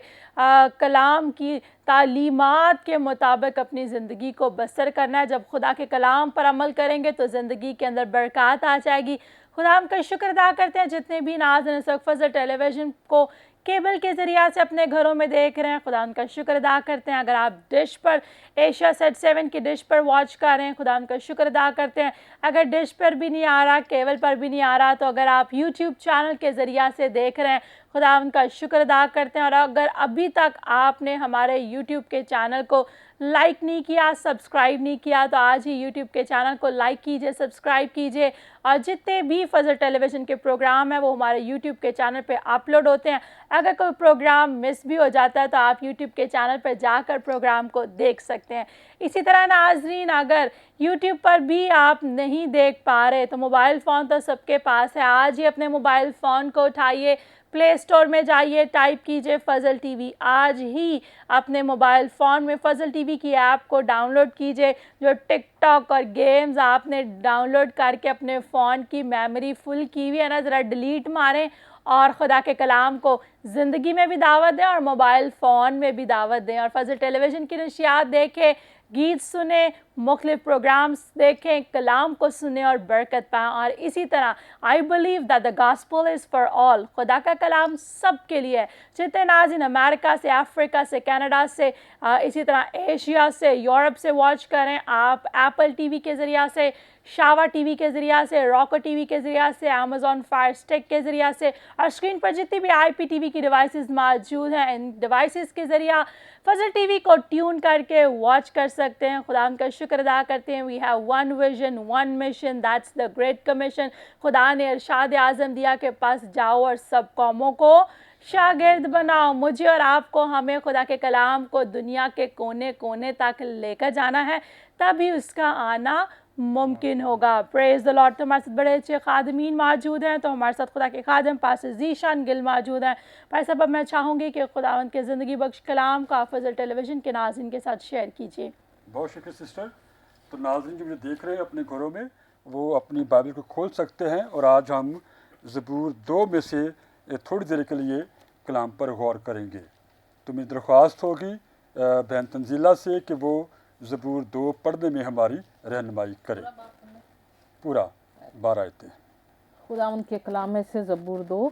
कलाम की तालीमात के मुताबिक अपनी ज़िंदगी को बसर करना है। जब खुदा के कलाम पर अमल करेंगे तो ज़िंदगी के अंदर बरकत आ जाएगी। खुदा हम का शुक्र अदा करते हैं जितने भी नाज़रीन इस वक्त फजल टेलीविज़न को केबल के ज़रिया से अपने घरों में देख रहे हैं, खुदा उनका शुक्र अदा करते हैं। अगर आप डिश पर एशिया सेट 7 की डिश पर वॉच कर रहे हैं, खुदा उनका शुक्र अदा करते हैं। अगर डिश पर भी नहीं आ रहा, केबल पर भी नहीं आ रहा, तो अगर आप यूट्यूब चैनल के ज़रिया से देख रहे हैं, खुदा उनका शुक्र अदा करते हैं। और अगर अभी तक आपने हमारे यूट्यूब के चैनल को लाइक नहीं किया, सब्सक्राइब नहीं किया, तो आज ही यूट्यूब के चैनल को लाइक कीजिए, सब्सक्राइब कीजिए। और जितने भी फजल टेलीविज़न के प्रोग्राम हैं वो हमारे यूट्यूब के चैनल पे अपलोड होते हैं। अगर कोई प्रोग्राम मिस भी हो जाता है तो आप यूट्यूब के चैनल पर जाकर प्रोग्राम को देख सकते हैं। इसी तरह नाज़रीन, अगर यूट्यूब पर भी आप नहीं देख पा रहे तो मोबाइल फ़ोन तो सबके पास है। आज ही अपने मोबाइल फ़ोन को उठाइए, प्ले स्टोर में जाइए, टाइप कीजिए फजल टीवी। आज ही अपने मोबाइल फ़ोन में फजल टीवी की ऐप को डाउनलोड कीजिए। जो टिकटॉक और गेम्स आपने डाउनलोड करके अपने फ़ोन की मेमोरी फुल की हुई है ना, ज़रा डिलीट मारें और खुदा के कलाम को ज़िंदगी में भी दावत दें और मोबाइल फ़ोन में भी दावत दें। और फजल टेलीविज़न की नशियात देखें, गीत सुने, मुख्तलिफ प्रोग्राम्स देखें, कलाम को सुने और बरकत पाएँ। और इसी तरह I believe that the gospel is for all, खुदा का कलाम सब के लिए है। जितने नाज़रीन अमेरिका से, अफ्रीका से, कनाडा से, इसी तरह एशिया से, यूरोप से वॉच करें, आप एप्पल टीवी के ज़रिया से, शावा टीवी के ज़रिया से, रॉको टीवी के ज़रिया से, अमेज़ॉन फायर स्टिक के ज़रिया से, और स्क्रीन पर जितनी भी IPTV की डिवाइसेस मौजूद हैं, इन डिवाइसेस के ज़रिया फजल टीवी को ट्यून करके वॉच कर सकते हैं। खुदा उनका शुक्र अदा करते हैं। We have one vision, one mission, that's the great commission. खुदा ने इरशाद आज़म दिया के पास जाओ और सब कौमों को शागिर्द बनाओ। मुझे और आपको, हमें खुदा के कलाम को दुनिया के कोने कोने तक लेकर जाना है, तभी उसका आना मुमकिन होगा। Praise the Lord. तो हमारे साथ बड़े अच्छे खादमीन मौजूद हैं, तो हमारे साथ खुदा के खादम पास्टर ज़ीशान गिल मौजूद हैं। भाई साहब, अब मैं चाहूँगी कि खुदावंद के ज़िंदगी बख्श कलाम का फजल टेलीविज़न के नाज़रीन के साथ शेयर कीजिए। बहुत शुक्रिया सिस्टर। तो नाज़रीन जो मुझे देख रहे हैं अपने घरों में, वो अपनी बाइबल को खोल सकते हैं और आज हम ज़बूर 2 में से थोड़ी देर के लिए कलाम पर गौर करेंगे। तो मेरी दरख्वास्त होगी बहन तंजीला से कि वो ज़बूर 2 पढ़ने में हमारी रहनुमाई करें। पूरा 12 आयतें। खुदा उनके कलाम में से ज़बूर 2।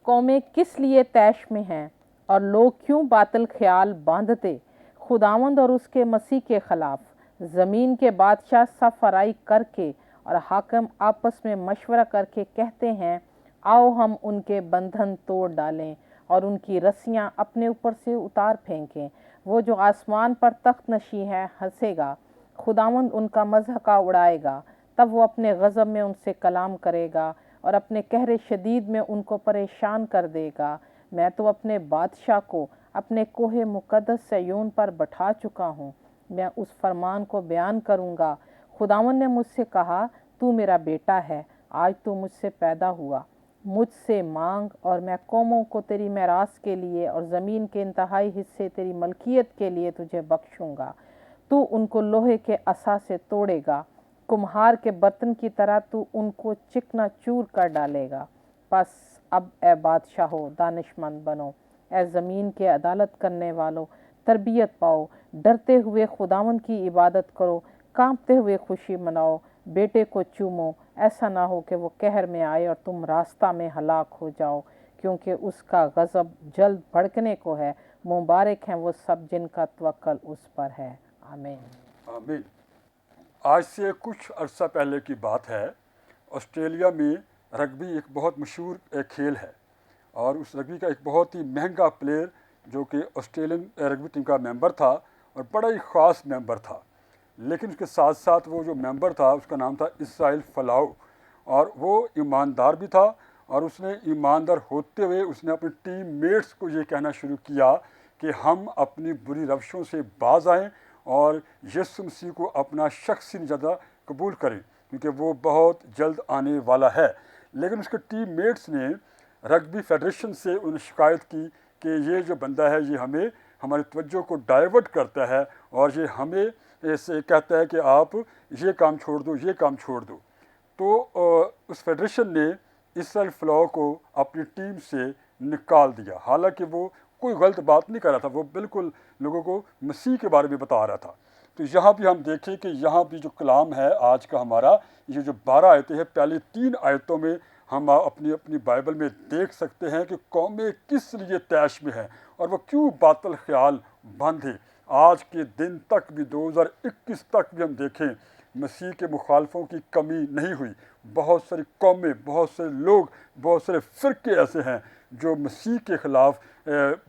कौमें किस लिए तैश में हैं और लोग क्यों बातिल ख्याल बांधते, खुदावंद और उसके मसीह के ख़िलाफ़। ज़मीन के बादशाह सफराई करके और हाकिम आपस में मशवरा करके कहते हैं, आओ हम उनके बंधन तोड़ डालें और उनकी रस्सियां अपने ऊपर से उतार फेंकें। वो जो आसमान पर तख्त नशी है हंसेगा, खुदावंद उनका मज़हका उड़ाएगा। तब वो अपने गज़ब में उनसे कलाम करेगा और अपने कहरे शदीद में उनको परेशान कर देगा। मैं तो अपने बादशाह को अपने कोहे मुक़द्दस सयून पर बैठा चुका हूँ। मैं उस फरमान को बयान करूँगा। खुदावंद ने मुझसे कहा, तू मेरा बेटा है, आज तू मुझसे पैदा हुआ। मुझसे मांग और मैं कौमों को तेरी मेरास के लिए और ज़मीन के इंतहाई हिस्से तेरी मलकियत के लिए तुझे बख्शूँगा। तू उनको लोहे के असा से तोड़ेगा, कुम्हार के बर्तन की तरह तू उनको चिकना चूर कर डालेगा। बस अब ए बादशाह हो, दानिशमंद बनो, ए ज़मीन के अदालत करने वालों, तरबियत पाओ। डरते हुए खुदावंद की इबादत करो, कांपते हुए खुशी मनाओ। बेटे को चूमो, ऐसा ना हो कि वो कहर में आए और तुम रास्ता में हलाक हो जाओ, क्योंकि उसका गज़ब जल्द भड़कने को है। मुबारक हैं वो सब जिनका तवक्कल उस पर है। आमीन। आमीन। आज से कुछ अर्सा पहले की बात है, ऑस्ट्रेलिया में रग्बी एक बहुत मशहूर खेल है और उस रग्बी का एक बहुत ही महंगा प्लेयर जो कि ऑस्ट्रेलियन रग्बी टीम का मेंबर था और बड़ा ही ख़ास मेंबर था, लेकिन उसके साथ साथ वो जो मेंबर था उसका नाम था इसराइल फलाउ और वो ईमानदार भी था। और उसने ईमानदार होते हुए उसने अपने टीम मेट्स को ये कहना शुरू किया कि हम अपनी बुरी रवशों से बाज आएँ और यीशु मसीह को अपना शख्सी निजात कबूल करें, क्योंकि वो बहुत जल्द आने वाला है। लेकिन उसके टीम मेट्स ने रग्बी फेडरेशन से उन्हें शिकायत की कि ये जो बंदा है ये हमें हमारी तवज्जो को डाइवर्ट करता है और ये हमें ऐसे कहता है कि आप ये काम छोड़ दो, ये काम छोड़ दो। तो उस फेडरेशन ने इसराइल फलाउ को अपनी टीम से निकाल दिया। हालांकि वो कोई गलत बात नहीं कर रहा था, वो बिल्कुल लोगों को मसीह के बारे में बता रहा था। तो यहाँ भी हम देखें कि यहाँ भी जो कलाम है आज का हमारा, ये जो 12 आयतें हैं, पहली 3 आयतों में हम अपनी अपनी बाइबल में देख सकते हैं कि कौमें किस लिए तैश में हैं और वो क्यों बातिल ख्याल बांधे। आज के दिन तक भी 2021 तक भी हम देखें मसीह के मुखालफों की कमी नहीं हुई। बहुत सारी कौमें, बहुत से लोग, बहुत सारे फ़िरके ऐसे हैं जो मसीह के ख़िलाफ़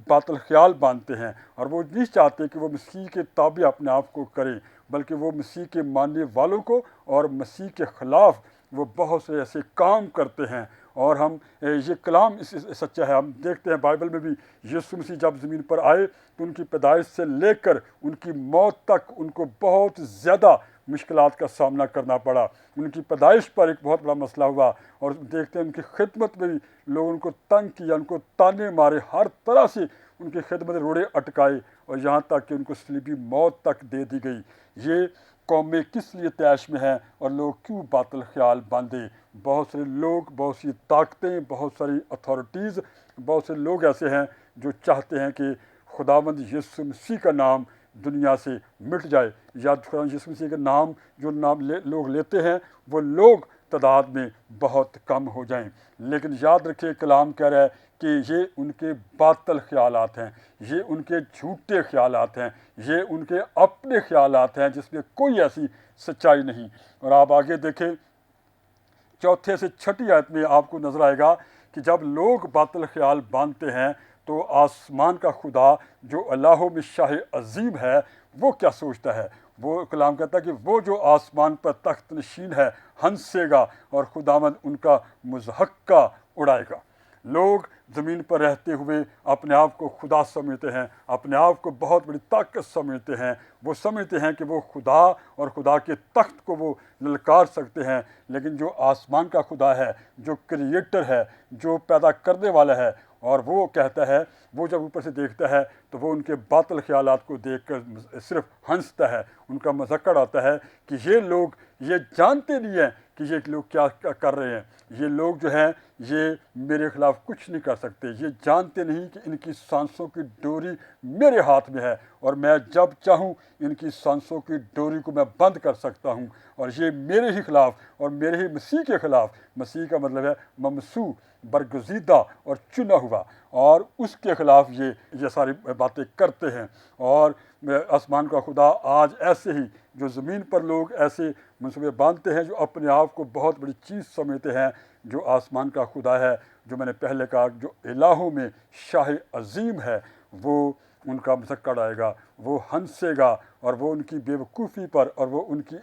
बातिल ख्याल बांधते हैं और वो नहीं चाहते कि वो मसीह के ताबे अपने आप को करें, बल्कि वो मसीह के मानने वालों को और मसीह के ख़िलाफ़ वो बहुत से ऐसे काम करते हैं। और हम ये कलाम इस सच्चा है। हम देखते हैं बाइबल में भी यीशु मसीह जब ज़मीन पर आए तो उनकी पैदाइश से लेकर उनकी मौत तक उनको बहुत ज़्यादा मुश्किलात का सामना करना पड़ा। उनकी पैदाइश पर एक बहुत बड़ा मसला हुआ और देखते हैं उनकी खिदमत में भी लोगों उनको तंग किया, उनको ताने मारे, हर तरह से उनकी खिदमत रोड़े अटकाए और यहाँ तक कि उनको सलीबी मौत तक दे दी गई। ये कौमें किस लिए तैश में हैं और लोग क्यों बातिल ख्याल बांधे। बहुत सारे लोग, बहुत सी ताकतें, बहुत सारी अथॉरिटीज़, बहुत से लोग ऐसे हैं जो चाहते हैं कि खुदावंद यीशु मसीह का नाम दुनिया से मिट जाए, या खुदावंद यीशु मसीह का नाम जो लोग लेते हैं वो लोग तादाद में बहुत कम हो जाएं। लेकिन याद रखिए कलाम कह रहा है कि ये उनके बातिल ख्यालात हैं, ये उनके झूठे ख्यालात हैं, ये उनके अपने ख्यालात हैं जिसमें कोई ऐसी सच्चाई नहीं। और आप आगे देखें 4 से 6 आयत में आपको नज़र आएगा कि जब लोग बातिल ख्याल बांधते हैं तो आसमान का खुदा जो अल्लाह में शाह अजीम है वो क्या सोचता है। वो कलाम कहता है कि वो जो आसमान पर तख्त नशीन है हंसेगा और खुदावंद उनका मुज़हक्का उड़ाएगा। लोग ज़मीन पर रहते हुए अपने आप को खुदा समझते हैं, अपने आप को बहुत बड़ी ताकत समझते हैं। वो समझते हैं कि वो खुदा और खुदा के तख्त को वो ललकार सकते हैं। लेकिन जो आसमान का खुदा है, जो क्रिएटर है, जो पैदा करने वाला है, और वो कहता है, वो जब ऊपर से देखता है तो वो उनके बातिल ख्यालात को देखकर सिर्फ हंसता है, उनका मज़ाक उड़ाता है कि ये लोग ये जानते नहीं हैं कि ये लोग क्या कर रहे हैं। ये लोग जो हैं ये मेरे ख़िलाफ़ कुछ नहीं कर सकते। ये जानते नहीं कि इनकी सांसों की डोरी मेरे हाथ में है और मैं जब चाहूँ इनकी सांसों की डोरी को मैं बंद कर सकता हूँ। और ये मेरे ही ख़िलाफ़ और मेरे ही मसीह के ख़िलाफ़, मसीह का मतलब है ममसू, बरगज़ीदा और चुना हुआ, और उसके ख़िलाफ़ ये सारी बातें करते हैं। और आसमान का खुदा आज ऐसे ही जो ज़मीन पर लोग ऐसे मनसूबे बांधते हैं, जो अपने आप को बहुत बड़ी चीज़ समझते हैं, जो आसमान का खुदा है, जो मैंने पहले कहा जो इलाहों में शाह अजीम है, वो उनका मज़ाक उड़ाएगा, वो हंसेगा और वो उनकी बेवकूफ़ी पर और वो उनकी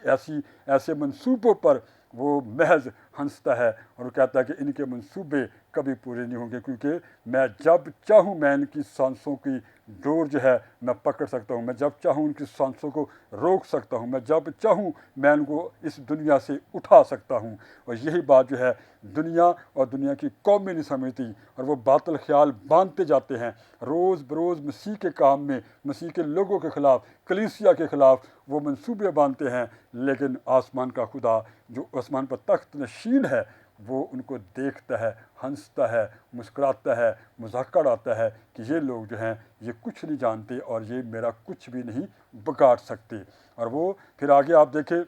ऐसे मंसूबों पर वो महज हंसता है और वो कहता है कि इनके मंसूबे कभी पूरे नहीं होंगे, क्योंकि मैं जब चाहूँ मैं इनकी सांसों की डोर जो है मैं पकड़ सकता हूँ, मैं जब चाहूँ उनकी सांसों को रोक सकता हूँ, मैं जब चाहूँ मैं उनको इस दुनिया से उठा सकता हूँ। और यही बात जो है दुनिया और दुनिया की कौमें नहीं समझती और वो बातिल ख्याल बांधते जाते हैं। रोज़ बरोज़ मसीह के काम में, मसीह के लोगों के ख़िलाफ़, कलीसिया के ख़िलाफ़ वो मंसूबे बांधते हैं। लेकिन आसमान का खुदा जो आसमान पर तख्त नशीन है वो उनको देखता है, हंसता है, मुस्कुराता है, मज़ाक उड़ाता है कि ये लोग जो हैं ये कुछ नहीं जानते और ये मेरा कुछ भी नहीं बिगाड़ सकते। और वो फिर आगे आप देखें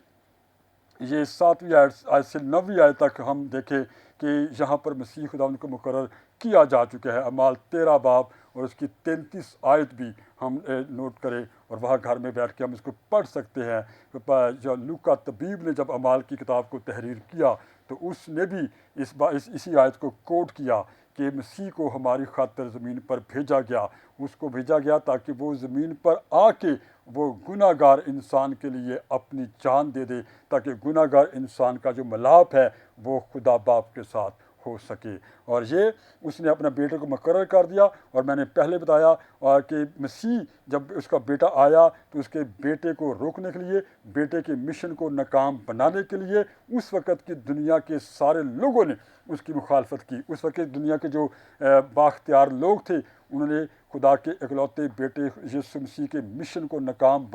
ये 7वीं आयत से 9वीं आयत तक हम देखें कि यहाँ पर मसीह खुदावंद को मुकर्रर किया जा चुका है। अमाल 13 बाब और उसकी 33 आयत भी हम नोट करें और वहाँ घर में बैठ के हम इसको पढ़ सकते हैं। जो लूका तबीब ने जब अमाल की किताब को तहरीर किया तो उसने भी इसी आयत को कोट किया कि मसीह को हमारी खातिर ज़मीन पर भेजा गया, उसको भेजा गया ताकि वो ज़मीन पर आके वो गुनाहगार इंसान के लिए अपनी जान दे दे, ताकि गुनाहगार इंसान का जो मिलाप है वो खुदा बाप के साथ हो सके। और ये उसने अपने बेटे को मुकर्रर कर दिया। और मैंने पहले बताया और कि मसीह जब उसका बेटा आया तो उसके बेटे को रोकने के लिए, बेटे के मिशन को नाकाम बनाने के लिए उस वक़्त की दुनिया के सारे लोगों ने उसकी मुखालफत की। उस वक़्त दुनिया के जो बाख्तियार लोग थे उन्होंने खुदा के इकलौते बेटे यीशु मसीह के मिशन को नाकाम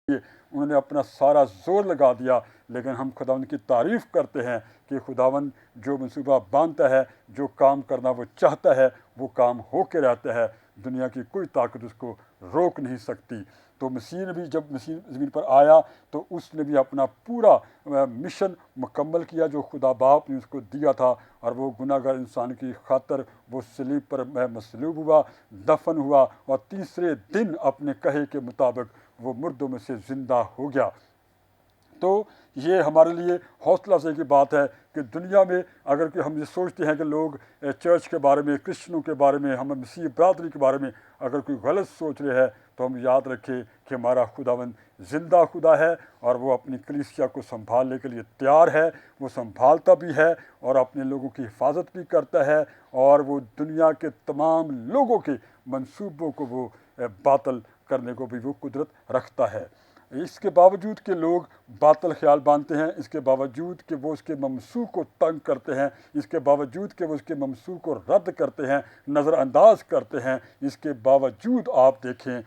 उन्होंने अपना सारा जोर लगा दिया। लेकिन हम खुदावंद की तारीफ़ करते हैं कि खुदावंद जो मंसूबा बांधता है, जो काम करना वो चाहता है, वो काम हो के रहता है। दुनिया की कोई ताकत उसको रोक नहीं सकती। तो मसीह ने भी जब मसीह ज़मीन पर आया तो उसने भी अपना पूरा मिशन मुकम्मल किया जो खुदा बाप ने उसको दिया था, और वो गुनाहगार इंसान की खातर वो सलीब पर मसलूब हुआ, दफन हुआ, और तीसरे दिन अपने कहे के मुताबिक वो मुर्दों में से ज़िंदा हो गया। तो ये हमारे लिए हौसला अफजाई की बात है कि दुनिया में अगर कि हम ये सोचते हैं कि लोग चर्च के बारे में, क्रिश्चियनों के बारे में, हम मसीह बरादरी के बारे में अगर कोई गलत सोच रहे हैं, तो हम याद रखें कि हमारा खुदावंद ज़िंदा खुदा है और वो अपनी कलीसिया को संभालने के लिए तैयार है। वो संभालता भी है और अपने लोगों की हिफाजत भी करता है, और वो दुनिया के तमाम लोगों के मंसूबों को वो बातल करने को भी वो कुदरत रखता है। इसके बावजूद कि लोग बातल ख्याल बांधते हैं, इसके बावजूद कि वो उसके ममसू को तंग करते हैं, इसके बावजूद कि वो उसके ममसू को रद्द करते हैं, नज़रअंदाज करते हैं, इसके बावजूद आप देखें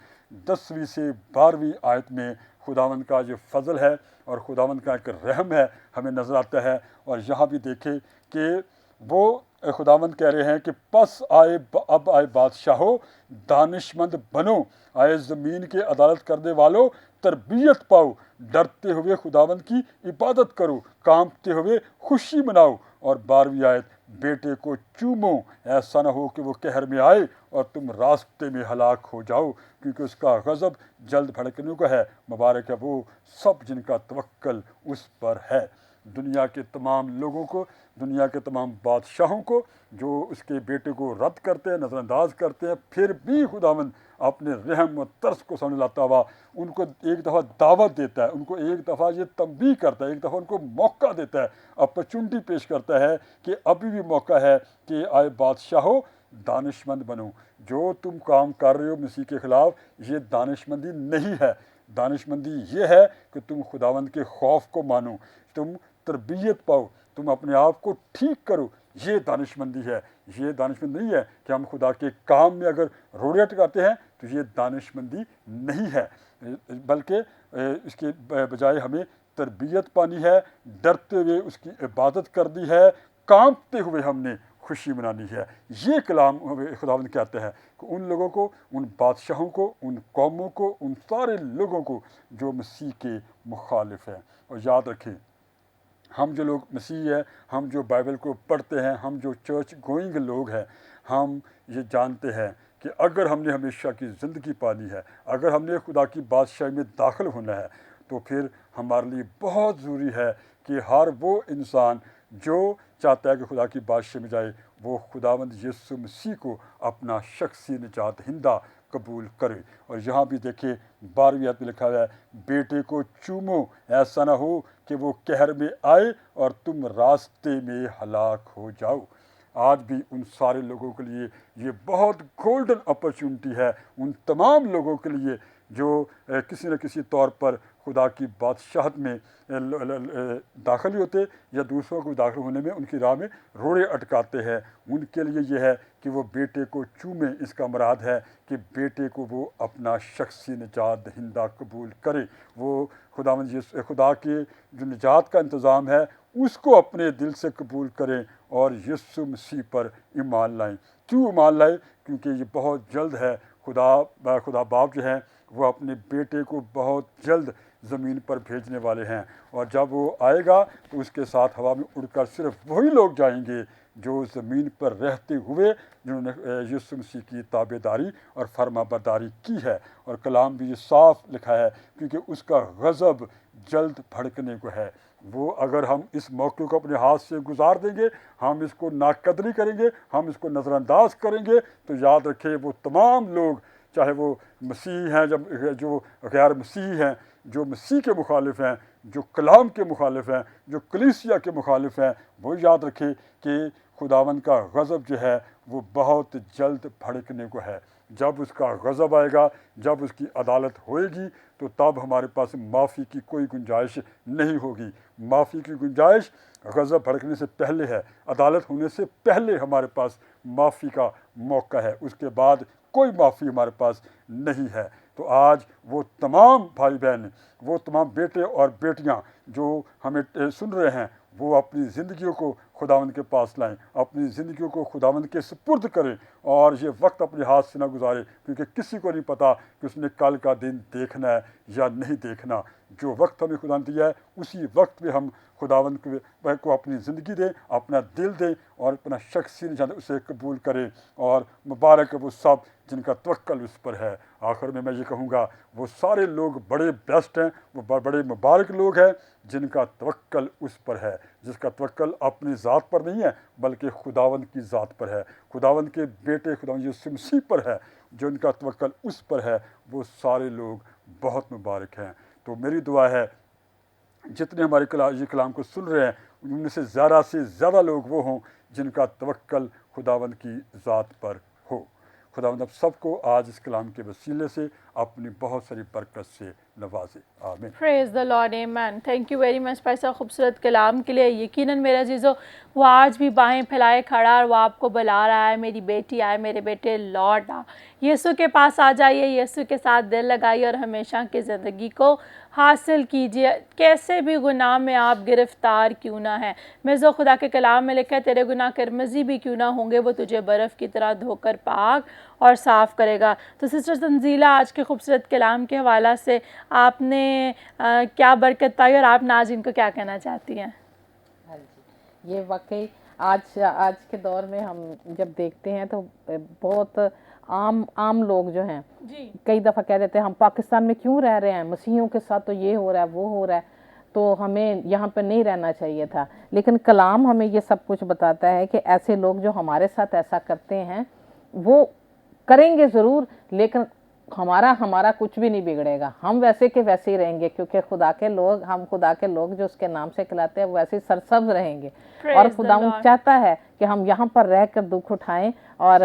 10वीं से 12वीं आयत में खुदावंद का जो फजल है और खुदावंद का एक रहम है हमें नज़र आता है। और यहाँ भी देखें कि वो खुदावंद कह रहे हैं कि अब आए बादशाहो, दानिशमंद बनो, आए ज़मीन के अदालत करने वालों, तरबियत पाओ, डरते हुए खुदावंद की इबादत करो, कांपते हुए खुशी मनाओ। और 12वीं आयत, बेटे को चूमो, ऐसा ना हो कि वो कहर में आए और तुम रास्ते में हलाक हो जाओ, क्योंकि उसका गज़ब जल्द भड़कने को है। मुबारक है वो सब जिनका तवक्कल उस पर है। दुनिया के तमाम लोगों को, दुनिया के तमाम बादशाहों को जो उसके बेटे को रद्द करते हैं, नज़रअंदाज करते हैं, फिर भी खुदावंद अपने रहम और तरस को सामने लाता हुआ उनको एक दफ़ा दावत देता है, उनको एक दफ़ा ये तंबीह करता है, एक दफ़ा उनको मौका देता है, अपॉर्चुनिटी पेश करता है कि अभी भी मौका है कि आए बादशाहो, दानिशमंद बनो। जो तुम काम कर रहे हो मसीह के ख़िलाफ़, ये दानिशमंदी नहीं है। दानिशमंदी ये है कि तुम खुदावंद के खौफ को मानो, तुम तरबियत पाओ, तुम अपने आप को ठीक करो, ये दानिशमंदी है। ये दानिशमंदी नहीं है कि हम खुदा के काम में अगर रोड़े अटकाते हैं, तो ये दानिशमंदी नहीं है, बल्कि इसके बजाय हमें तरबियत पानी है, डरते हुए उसकी इबादत करनी है, कांपते हुए हमने खुशी मनानी है। ये कलाम खुदावंद कहते हैं कि उन लोगों को, उन बादशाहों को, उन कौमों को, उन सारे लोगों को जो मसीह के मुखालिफ हैं। और याद रखें, हम जो लोग मसीह हैं, हम जो बाइबल को पढ़ते हैं, हम जो चर्च गोइंग लोग हैं, हम ये जानते हैं कि अगर हमने हमेशा की ज़िंदगी पानी है, अगर हमने खुदा की बादशाही में दाखिल होना है, तो फिर हमारे लिए बहुत ज़रूरी है कि हर वो इंसान जो चाहता है कि खुदा की बादशाही में जाए, वो खुदावंद यीशु मसीह को अपना शख्सी निजात दहिंदा कबूल करे। और यहाँ भी देखिए 12वीं आयत में लिखा है, बेटे को चूमो, ऐसा ना हो कि वो कहर में आए और तुम रास्ते में हलाक हो जाओ। आज भी उन सारे लोगों के लिए ये बहुत गोल्डन अपॉर्चुनिटी है, उन तमाम लोगों के लिए जो किसी न किसी तौर पर खुदा की बादशाहत में दाखिल होते या दूसरों को दाखिल होने में उनकी राह में रोड़े अटकाते हैं। उनके लिए ये है कि वो बेटे को चूमे। इसका मुराद है कि बेटे को वो अपना शख्सी निजात दहिंदा कबूल करे, वो खुदा के जो निजात का इंतज़ाम है उसको अपने दिल से कबूल करें और यीशु मसीह पर ईमान लाएं। क्यों ईमान लाएं? क्योंकि ये बहुत जल्द है। खुदा बाप जो हैं वो अपने बेटे को बहुत जल्द ज़मीन पर भेजने वाले हैं, और जब वो आएगा तो उसके साथ हवा में उड़कर सिर्फ वही लोग जाएंगे जो ज़मीन पर रहते हुए जिन्होंने यीशु मसीह की ताबेदारी और फरमाबरदारी की है। और कलाम भी ये साफ लिखा है, क्योंकि उसका गज़ब जल्द भड़कने को है। वो अगर हम इस मौके को अपने हाथ से गुजार देंगे, हम इसको नाकदरी करेंगे, हम इसको नज़रअंदाज करेंगे, तो याद रखें वो तमाम लोग, चाहे वो मसीह हैं, जो गैर मसीह हैं, जो मसीह के मुखालिफ हैं, जो कलाम के मुखालिफ हैं, जो कलीसिया के मुखालिफ हैं, वो याद रखें कि खुदावंद का गज़ब जो है वो बहुत जल्द भड़कने को है। जब उसका गज़ब आएगा, जब उसकी अदालत होएगी, तो तब हमारे पास माफ़ी की कोई गुंजाइश नहीं होगी। माफ़ी की गुंजाइश गज़ब भड़कने से पहले है, अदालत होने से पहले हमारे पास माफ़ी का मौका है, उसके बाद कोई माफ़ी हमारे पास नहीं है। तो आज वो तमाम भाई बहन, वो तमाम बेटे और बेटियां जो हमें सुन रहे हैं, वो अपनी ज़िंदगियों को खुदावंद के पास लाएं, अपनी ज़िंदगी को खुदावंद के सुपुर्द करें और ये वक्त अपने हाथ से ना गुजारें, क्योंकि किसी को नहीं पता कि उसने कल का दिन देखना है या नहीं देखना। जो वक्त हमें खुदा ने दिया है उसी वक्त में हम खुदावंद को अपनी ज़िंदगी दें, अपना दिल दें और अपना शख्सी निजात उसे कबूल करें। और मुबारक है वो सब जिनका तवक्कल उस पर है। आखिर में मैं ये कहूँगा वो सारे लोग बड़े बेस्ट हैं, वो बड़े मुबारक लोग हैं जिनका तवक्कल उस पर है, जिसका तवक्कल अपनी ज़ात पर नहीं है बल्कि खुदावंद की ज़ात पर है, खुदावंद के बेटे खुदावंद यीशु मसीह पर है। जो इनका तवक्कल उस पर है वो सारे लोग बहुत मुबारक हैं। तो मेरी दुआ है जितने हमारे ये कलाम को सुन रहे हैं उनमें से ज़्यादा लोग वो हों जिनका तवक्कल खुदावंद की ज़ात पर हो। खुदावंद अब सबको आज इस कलाम के वसीले से अपनी बहुत सारी बरकत से नवाजे। आमीन। प्रेज द लॉर्ड, आमीन। थैंक यू वेरी मच भाई साहब खूबसूरत कलाम के लिए। यकीनन मेरा जीजो वो आज भी बाहें फैलाए खड़ा और वो आपको बुला रहा है, मेरी बेटी आए, मेरे बेटे लौट आ, यीशु के पास आ जाइए, यीशु के साथ दिल लगाइए और हमेशा की ज़िंदगी को हासिल कीजिए। कैसे भी गुनाह में आप गिरफ़्तार क्यों ना हैं, मिर्ज़ो खुदा के कलाम में लिखा है तेरे गुनाह किरमजी भी क्यों ना होंगे वो तुझे बर्फ़ की तरह धोकर पाक और साफ़ करेगा। तो सिस्टर तंजीला आज के खूबसूरत कलाम के हवाला से आपने क्या बरकत पाई और आप नाज़रीन को क्या कहना चाहती हैं? हाँ जी, ये वाकई आज के दौर में हम जब देखते हैं तो बहुत आम लोग जो हैं जी, कई दफ़ा कह देते हैं हम पाकिस्तान में क्यों रह रहे हैं, मसीहियों के साथ तो ये हो रहा है वो हो रहा है, तो हमें यहाँ पर नहीं रहना चाहिए था। लेकिन कलाम हमें ये सब कुछ बताता है कि ऐसे लोग जो हमारे साथ ऐसा करते हैं वो करेंगे ज़रूर, लेकिन हमारा कुछ भी नहीं बिगड़ेगा, हम वैसे के वैसे ही रहेंगे, क्योंकि हम खुदा के लोग जो उसके नाम से खिलाते हैं वो वैसे ही सरसब्ज रहेंगे। और खुदा चाहता है कि हम यहाँ पर रहकर दुख उठाएं। और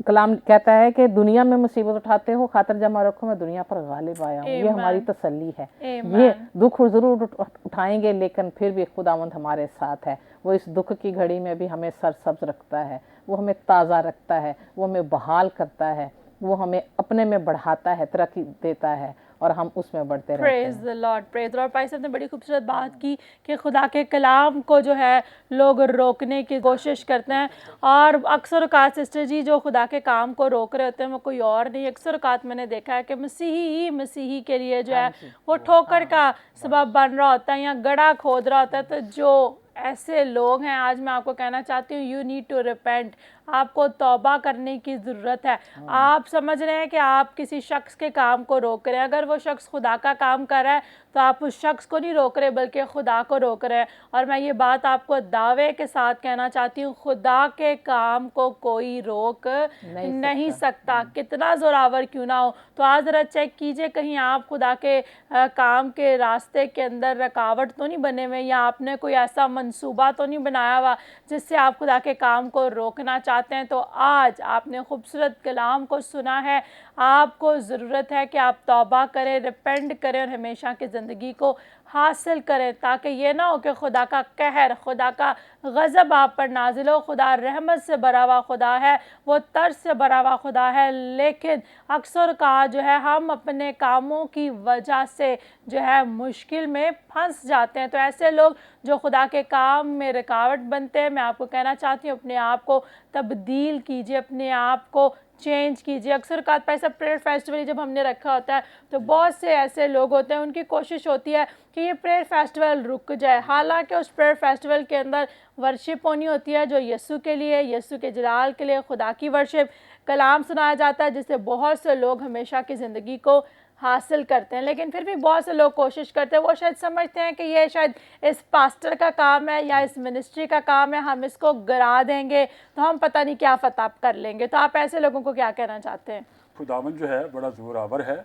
कलाम कहता है कि दुनिया में मुसीबत उठाते हो, खातर जमा रखो मैं दुनिया पर गालिब आया हूँ। ये हमारी तसल्ली है। ये दुख जरूर उठाएंगे लेकिन फिर भी खुदावंद हमारे साथ है। वो इस दुख की घड़ी में भी हमें सरसब्ज रखता है, वो हमें ताज़ा रखता है, वो हमें बहाल करता है, वो हमें अपने में बढ़ाता है, तरक्की देता है और हम उसमें बढ़ते रहते हैं। Praise the Lord, praise Lord. भाई साहब ने बड़ी खूबसूरत बात की कि खुदा के कलाम को जो है लोग रोकने की कोशिश करते हैं और अक्सर औकात सिस्टर जी जो खुदा के काम को रोक रहे होते हैं वो कोई और नहीं, अक्सर औकात मैंने देखा है कि मसीही के लिए जो है वो ठोकर का सबब बन रहा होता है या गड्ढा खोद रहा होता है। तो जो ऐसे लोग हैं आज मैं आपको कहना चाहती हूँ यू नीड टू रिपेंट, आपको तौबा करने की ज़रूरत है। आप समझ रहे हैं कि आप किसी शख्स के काम को रोक रहे हैं, अगर वो शख्स खुदा का काम कर रहा है तो आप उस शख्स को नहीं रोक रहे बल्कि खुदा को रोक रहे हैं। और मैं ये बात आपको दावे के साथ कहना चाहती हूँ, खुदा के काम को कोई रोक नहीं सकता, कितना ज़ोरावर क्यों ना हो। तो आज ज़रा चेक कीजिए कहीं आप खुदा के काम के रास्ते के अंदर रुकावट तो नहीं बने हुए या आपने कोई ऐसा मंसूबा तो नहीं बनाया हुआ जिससे आप खुदा के काम को रोकना चाहते हैं। तो आज आपने खूबसूरत कलाम को सुना है, आपको ज़रूरत है कि आप तौबा करें, रिपेंट करें और हमेशा की ज़िंदगी को हासिल करें, ताकि ये ना हो कि खुदा का कहर, खुदा का गज़ब आप पर नाजिल हो। खुदा रहमत से भरा हुआ खुदा है, वो तरस से भरा हुआ खुदा है, लेकिन अक्सर कहा जो है हम अपने कामों की वजह से जो है मुश्किल में फंस जाते हैं। तो ऐसे लोग जो खुदा के काम में रुकावट बनते हैं, मैं आपको कहना चाहती हूँ अपने आप को तब्दील कीजिए, अपने आप को चेंज कीजिए। अक्सर का पैसा प्रेयर फेस्टिवल जब हमने रखा होता है तो बहुत से ऐसे लोग होते हैं, उनकी कोशिश होती है कि ये प्रेयर फेस्टिवल रुक जाए, हालांकि उस प्रेयर फेस्टिवल के अंदर वर्शिप होनी होती है जो यीशु के लिए, यीशु के जलाल के लिए, खुदा की वर्शिप, कलाम सुनाया जाता है जिससे बहुत से लोग हमेशा की ज़िंदगी को हासिल करते हैं। लेकिन फिर भी बहुत से लोग कोशिश करते हैं, वो शायद समझते हैं कि ये शायद इस पास्टर का काम है या इस मिनिस्ट्री का काम है, हम इसको गिरा देंगे तो हम पता नहीं क्या फतह कर लेंगे। तो आप ऐसे लोगों को क्या कहना चाहते हैं? खुदावन जो है बड़ा ज़ोरावर है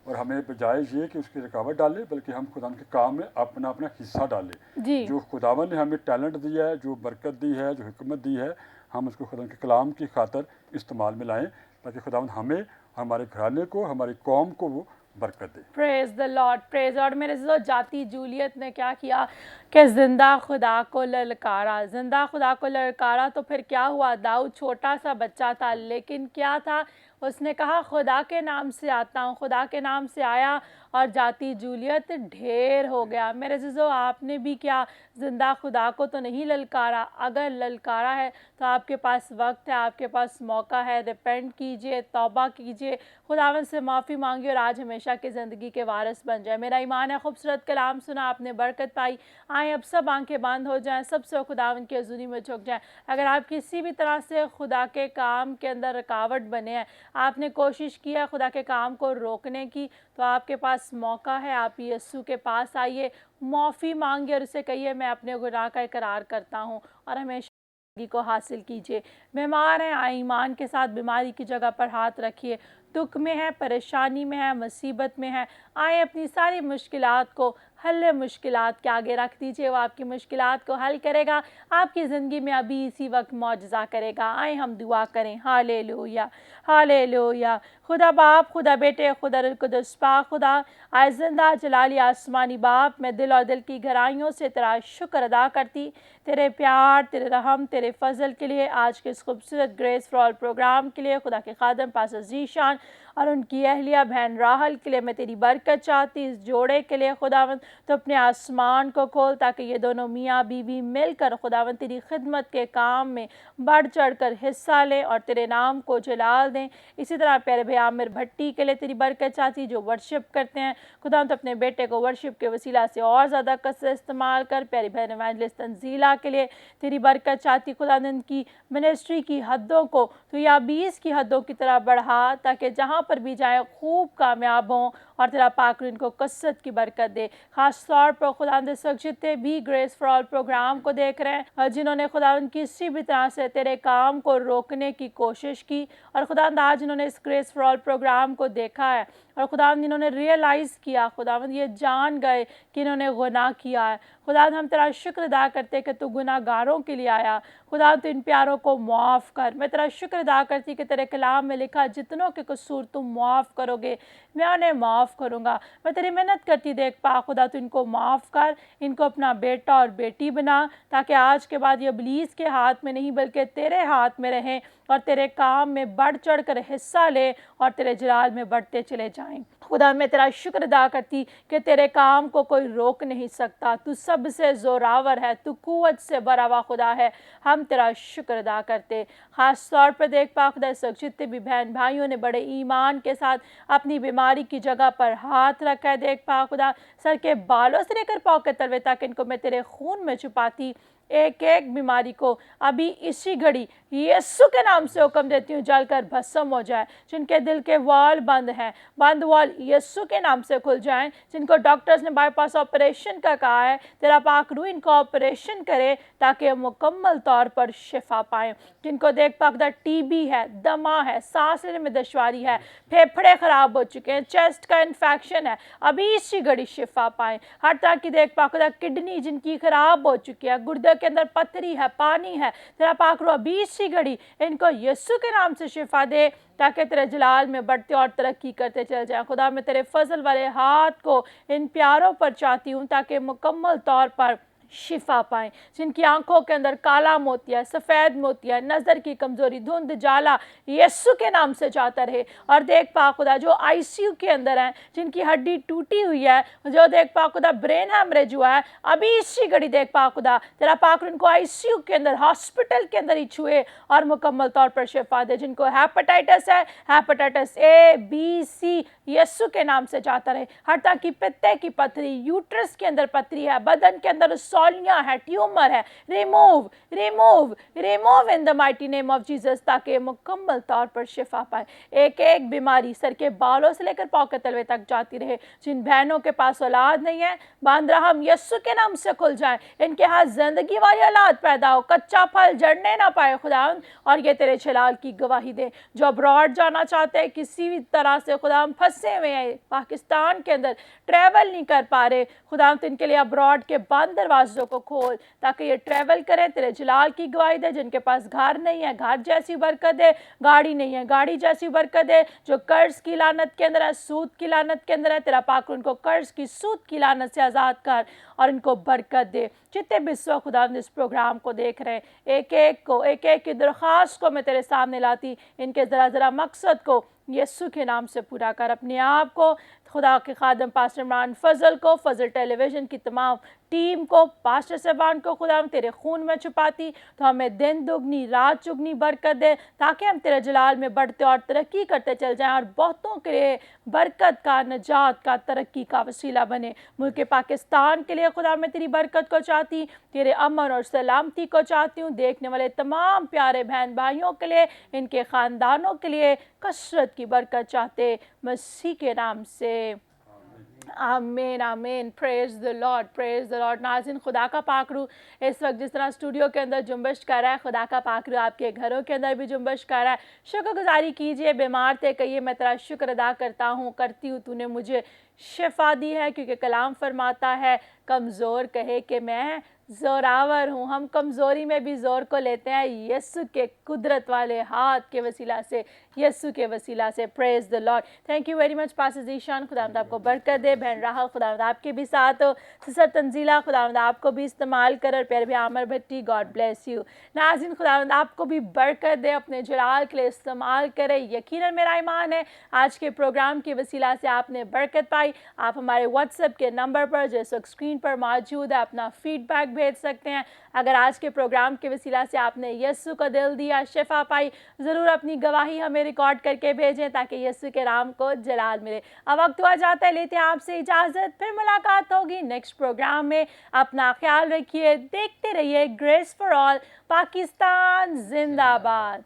और हमें बजाय ये कि उसकी रुकावट डाले बल्कि हम खुदा के काम में अपना अपना हिस्सा डालें। जी, जो खुदावन ने हमें टैलेंट दिया है, जो बरकत दी है, जो हिकमत दी है, हम उसको खुदा के कलाम की खातर इस्तेमाल में लाएँ ताकि खुदावन हमें, हमारे घराने को, हमारी कौम को वो बरकत दे। Praise the Lord, praise Lord. मेरे जो जाती जूलियत ने क्या किया कि जिंदा खुदा को ललकारा, जिंदा खुदा को ललकारा। तो फिर क्या हुआ, दाऊद छोटा सा बच्चा था लेकिन क्या था, उसने कहा खुदा के नाम से आता हूँ, खुदा के नाम से आया और जाती जूलियत ढेर हो गया। मेरे अज़ीज़ों, आपने भी क्या ज़िंदा खुदा को तो नहीं ललकारा? अगर ललकारा है तो आपके पास वक्त है, आपके पास मौका है। रिपेंट कीजिए, तौबा कीजिए, खुदावंद से माफ़ी मांगिए और आज हमेशा की ज़िंदगी के वारिस बन जाए। मेरा ईमान है खूबसूरत कलाम सुना आपने, बरकत पाई। आए अब सब आंखें बंद हो जाएं, सबसे खुदावंद की हज़ूरी में झुक जाएं। अगर आप किसी भी तरह से खुदा के काम के अंदर रुकावट बने हैं, आपने कोशिश किया खुदा के काम को रोकने की, तो आपके पास मौका है। आप यीशु के पास आइए, माफ़ी मांगिए और उसे कहिए मैं अपने गुनाह का इकरार करता हूँ और हमेशा ज़िंदगी को हासिल कीजिए। बीमार हैं, आए ईमान के साथ बीमारी की जगह पर हाथ रखिए। दुख में है, परेशानी में है, मुसीबत में है, आए अपनी सारी मुश्किलात को हल मुश्किलात के आगे रख दीजिए। वो आपकी मुश्किलात को हल करेगा, आपकी ज़िंदगी में अभी इसी वक्त मौजज़ा करेगा। आए हम दुआ करें। Hallelujah, hallelujah. खुदा बाप, खुदा बेटे, खुदा रुल कुदस पाक खुदा, आए ज़िंदा जलाली आसमानी बाप, मैं दिल और दिल की गहराइयों से तेरा शुक्र अदा करती, तेरे प्यार, तेरे रहम, तेरे फजल के लिए, आज के इस खूबसूरत ग्रेस फॉर ऑल प्रोग्राम के लिए, खुदा के खादम पास जीशान और उनकी अहलिया बहन राहल के लिए मैं तेरी बरकत चाहती। इस जोड़े के लिए खुदावंद तो अपने आसमान को खोल ताकि ये दोनों मियाँ बीवी मिलकर खुदावंद तेरी खिदमत के काम में बढ़ चढ़ कर हिस्सा लें और तेरे नाम को जलाल दें। इसी तरह प्यारे भाई आमिर भट्टी के लिए तेरी बरकत चाहती, जो वर्शिप करते हैं खुदावंद तो अपने बेटे को वर्शिप के वसीला से और ज़्यादा कसर इस्तेमाल कर। प्यारी बहन एवेंजलिस्ट तंजीला के लिए तेरी बरकत चाहती, खुदावंद की मिनिस्ट्री की हद्दों को तो या 20 की हद्दों की तरह बढ़ा ताकि जहाँ पर भी जाए खूब कामयाब हों और तेरा पाक इनको कसरत की बरकत दे। खास तौर पर खुदावंद इस वक्त जितने भी ग्रेस फॉर ऑल प्रोग्राम को देख रहे हैं, जिन्होंने खुदावंद किसी भी तरह से तेरे काम को रोकने की कोशिश की, और खुदावंद आज जिन्होंने इस ग्रेस फॉर ऑल प्रोग्राम को देखा है और खुदावंद इन्होंने रियलाइज़ किया, खुदावंद ये जान गए कि इन्होंने गुनाह किया है। खुदावंद हम तेरा शुक्र अदा करते कि तू गुनाहगारों के लिए आया। खुदावंद तो इन प्यारों को माफ़ कर। मैं तेरा शुक्र अदा करती कि तेरे कलाम में लिखा जितनों के कसूर तुम माफ़ करोगे मैं उन्हें माफ़ करूँगा। मैं तेरी मेहनत करती देख पा खुदा, तू इनको माफ़ कर, इनको अपना बेटा और बेटी बना ताकि आज के बाद ये इब्लीस के हाथ में नहीं बल्कि तेरे हाथ में रहें और तेरे काम में बढ़ चढ़ कर हिस्सा ले और तेरे जलाल में बढ़ते चले जाएं। खुदा मैं तेरा शुक्र अदा करती कि तेरे काम को कोई रोक नहीं सकता। तू सबसे ज़ोरावर है, तू कुव्वत से भरा हुआ खुदा है। हम तेरा शुक्र अदा करते। ख़ास तौर पर देख पा खुदा इस वक्त जितने भी बहन भाइयों ने बड़े ईमान के साथ अपनी बीमारी की जगह पर हाथ रखा है, देख पा खुदा सर के बालों से लेकर पाँव के तलवे तक इनको मैं तेरे खून में छुपाती। एक एक बीमारी को अभी इसी घड़ी यीशु के नाम से हुक्म देती हूँ जलकर भस्म हो जाए। जिनके दिल के वाल बंद हैं, बंद वाल यीशु के नाम से खुल जाएं। जिनको डॉक्टर्स ने बाईपास ऑपरेशन का कहा है, तेरा पाक रूह इनका ऑपरेशन करे ताकि मुकम्मल तौर पर शिफा पाएँ। जिनको देख पाकदा टीबी है, दमा है, सांस लेने में दुश्वारी है, फेफड़े ख़राब हो चुके हैं, चेस्ट का इन्फेक्शन है, अभी इसी घड़ी शिफा पाएँ। हर तरह की देख पाकदा किडनी जिनकी ख़राब हो चुकी है, गुर्दे के अंदर पथरी है, पानी है, तेरा पाक रूह अभी इसी घड़ी इनको यीशु के नाम से शिफा दे ताकि तेरे जलाल में बढ़ते और तरक्की करते चले जाएं। खुदा मैं तेरे फजल वाले हाथ को इन प्यारों पर चाहती हूँ ताकि मुकम्मल तौर पर शिफा पाएँ। जिनकी आंखों के अंदर काला मोतिया, सफ़ेद मोतिया, नज़र की कमज़ोरी, धुंध, जाला यीशु के नाम से जाता रहे। और देख पा खुदा जो आईसीयू के अंदर हैं, जिनकी हड्डी टूटी हुई है, जो देख पा खुदा ब्रेन हैमरेज हुआ है, अभी इसी घड़ी देख पा खुदा तेरा पाक उनको आईसीयू के अंदर, हॉस्पिटल के अंदर ही छुए और मुकम्मल तौर पर शिफा दे। जिनको हेपेटाइटिस है, हेपेटाइटिस ए बी सी यीशु के नाम से जाता रहे। हर तरह की पित्ते की पथरी, यूट्रस के अंदर पथरी है, बदन के अंदर सॉलियां है, ट्यूमर है, remove remove remove in the mighty name of Jesus ताकि मुकम्मल तौर पर शिफा पाए। एक एक बीमारी सर के बालों से लेकर पाँव के तलवे तक जाती रहे। जिन बहनों के पास औलाद नहीं है, बांद्रा हम यीशु के नाम से खुल जाए। इनके हाथ जिंदगी वाली औलाद पैदा हो, कच्चा फल जड़ने ना पाए खुदा, और ये तेरे जलाल की गवाही दे। जो अब्रॉड जाना चाहते हैं, किसी भी तरह से खुदा फंसे हुए हैं, पाकिस्तान के अंदर ट्रैवल नहीं कर पा रहे, खुदा इनके लिए अब्रॉड के बंद दरवाजे दरवाज़ों को खोल ताकि ये ट्रैवल करें, तेरे जलाल की गवाही दे। जिनके पास घर नहीं है, घर जैसी बरकत दे, गाड़ी नहीं है, गाड़ी जैसी बरकत दे। जो कर्ज की लानत के अंदर है, सूद की लानत के अंदर है, तेरा पाक उनको कर्ज की, सूद की लानत से आज़ाद कर और इनको बरकत दे। जितने भी इस वक्त खुदा इस प्रोग्राम को देख रहे हैं, एक एक की दरख्वास्त को मैं तेरे सामने लाती, इनके ज़रा मकसद को यीशु के नाम से पूरा कर। अपने आप को, खुदा के खादम पास्टर इमरान फजल को, फजल टेलीविज़न की तमाम टीम को, पास्टर साहबान को खुदा हम तेरे खून में छुपाती, तो हमें दिन दुगनी रात चुगनी बरकत दे ताकि हम तेरे जलाल में बढ़ते और तरक्की करते चल जाएं और बहुतों के लिए बरकत का, नजात का, तरक्की का वसीला बने। मुल्क पाकिस्तान के लिए खुदा मैं तेरी बरकत को चाहती, तेरे अमन और सलामती को चाहती हूँ। देखने वाले तमाम प्यारे बहन भाइयों के लिए, इनके ख़ानदानों के लिए कसरत की बरकत चाहते, मसीह के नाम से आमीन आमीन। Praise the Lord, praise the Lord. नाज़रीन, खुदा का पाकरू इस वक्त जिस तरह स्टूडियो के अंदर जुम्बश कर रहा है, खुदा का पाकरू आपके घरों के अंदर भी जुम्बश कर रहा है। शुक्रगुजारी कीजिए। बीमार थे, कहिए मैं तेरा शुक्र अदा करता हूँ, करती हूँ, तूने मुझे शिफा दी है, क्योंकि कलाम फरमाता है कमज़ोर कहे कि मैं ज़ोरावर हूँ। हम कमज़ोरी में भी ज़ोर को लेते हैं यीशु के कुदरत वाले हाथ के वसीला से, यीशु के वसीला से। Praise the Lord. Thank you very much pastor Zeeshan, खुदावंद आपको बरकत दे। बहन राहल, खुदावंद आपके भी साथ हो। सिस्टर तंजीला, खुदावंद आपको भी इस्तेमाल कर। प्यारे भी आमर भट्टी, गॉड ब्लेस यू। नाज़रीन, खुदावंद आपको भी बरकत दे, अपने जलाल के लिए इस्तेमाल करे। यकीनन मेरा ईमान है आज के प्रोग्राम के वसीला से आपने बरकत पाई। आप हमारे व्हाट्सएप के नंबर पर जो इस वक्त स्क्रीन पर मौजूद है अपना फीडबैक भेज सकते हैं। अगर आज के प्रोग्राम के वसीला से आपने यीशु का दिल दिया, शिफा पाई, ज़रूर अपनी गवाही हमें रिकॉर्ड करके भेजें ताकि यीशु के नाम को जलाल मिले। अब वक्त हुआ जाता है, लेते हैं आपसे इजाज़त, फिर मुलाकात होगी नेक्स्ट प्रोग्राम में। अपना ख्याल रखिए, देखते रहिए ग्रेस फॉर ऑल, पाकिस्तान जिंदाबाद।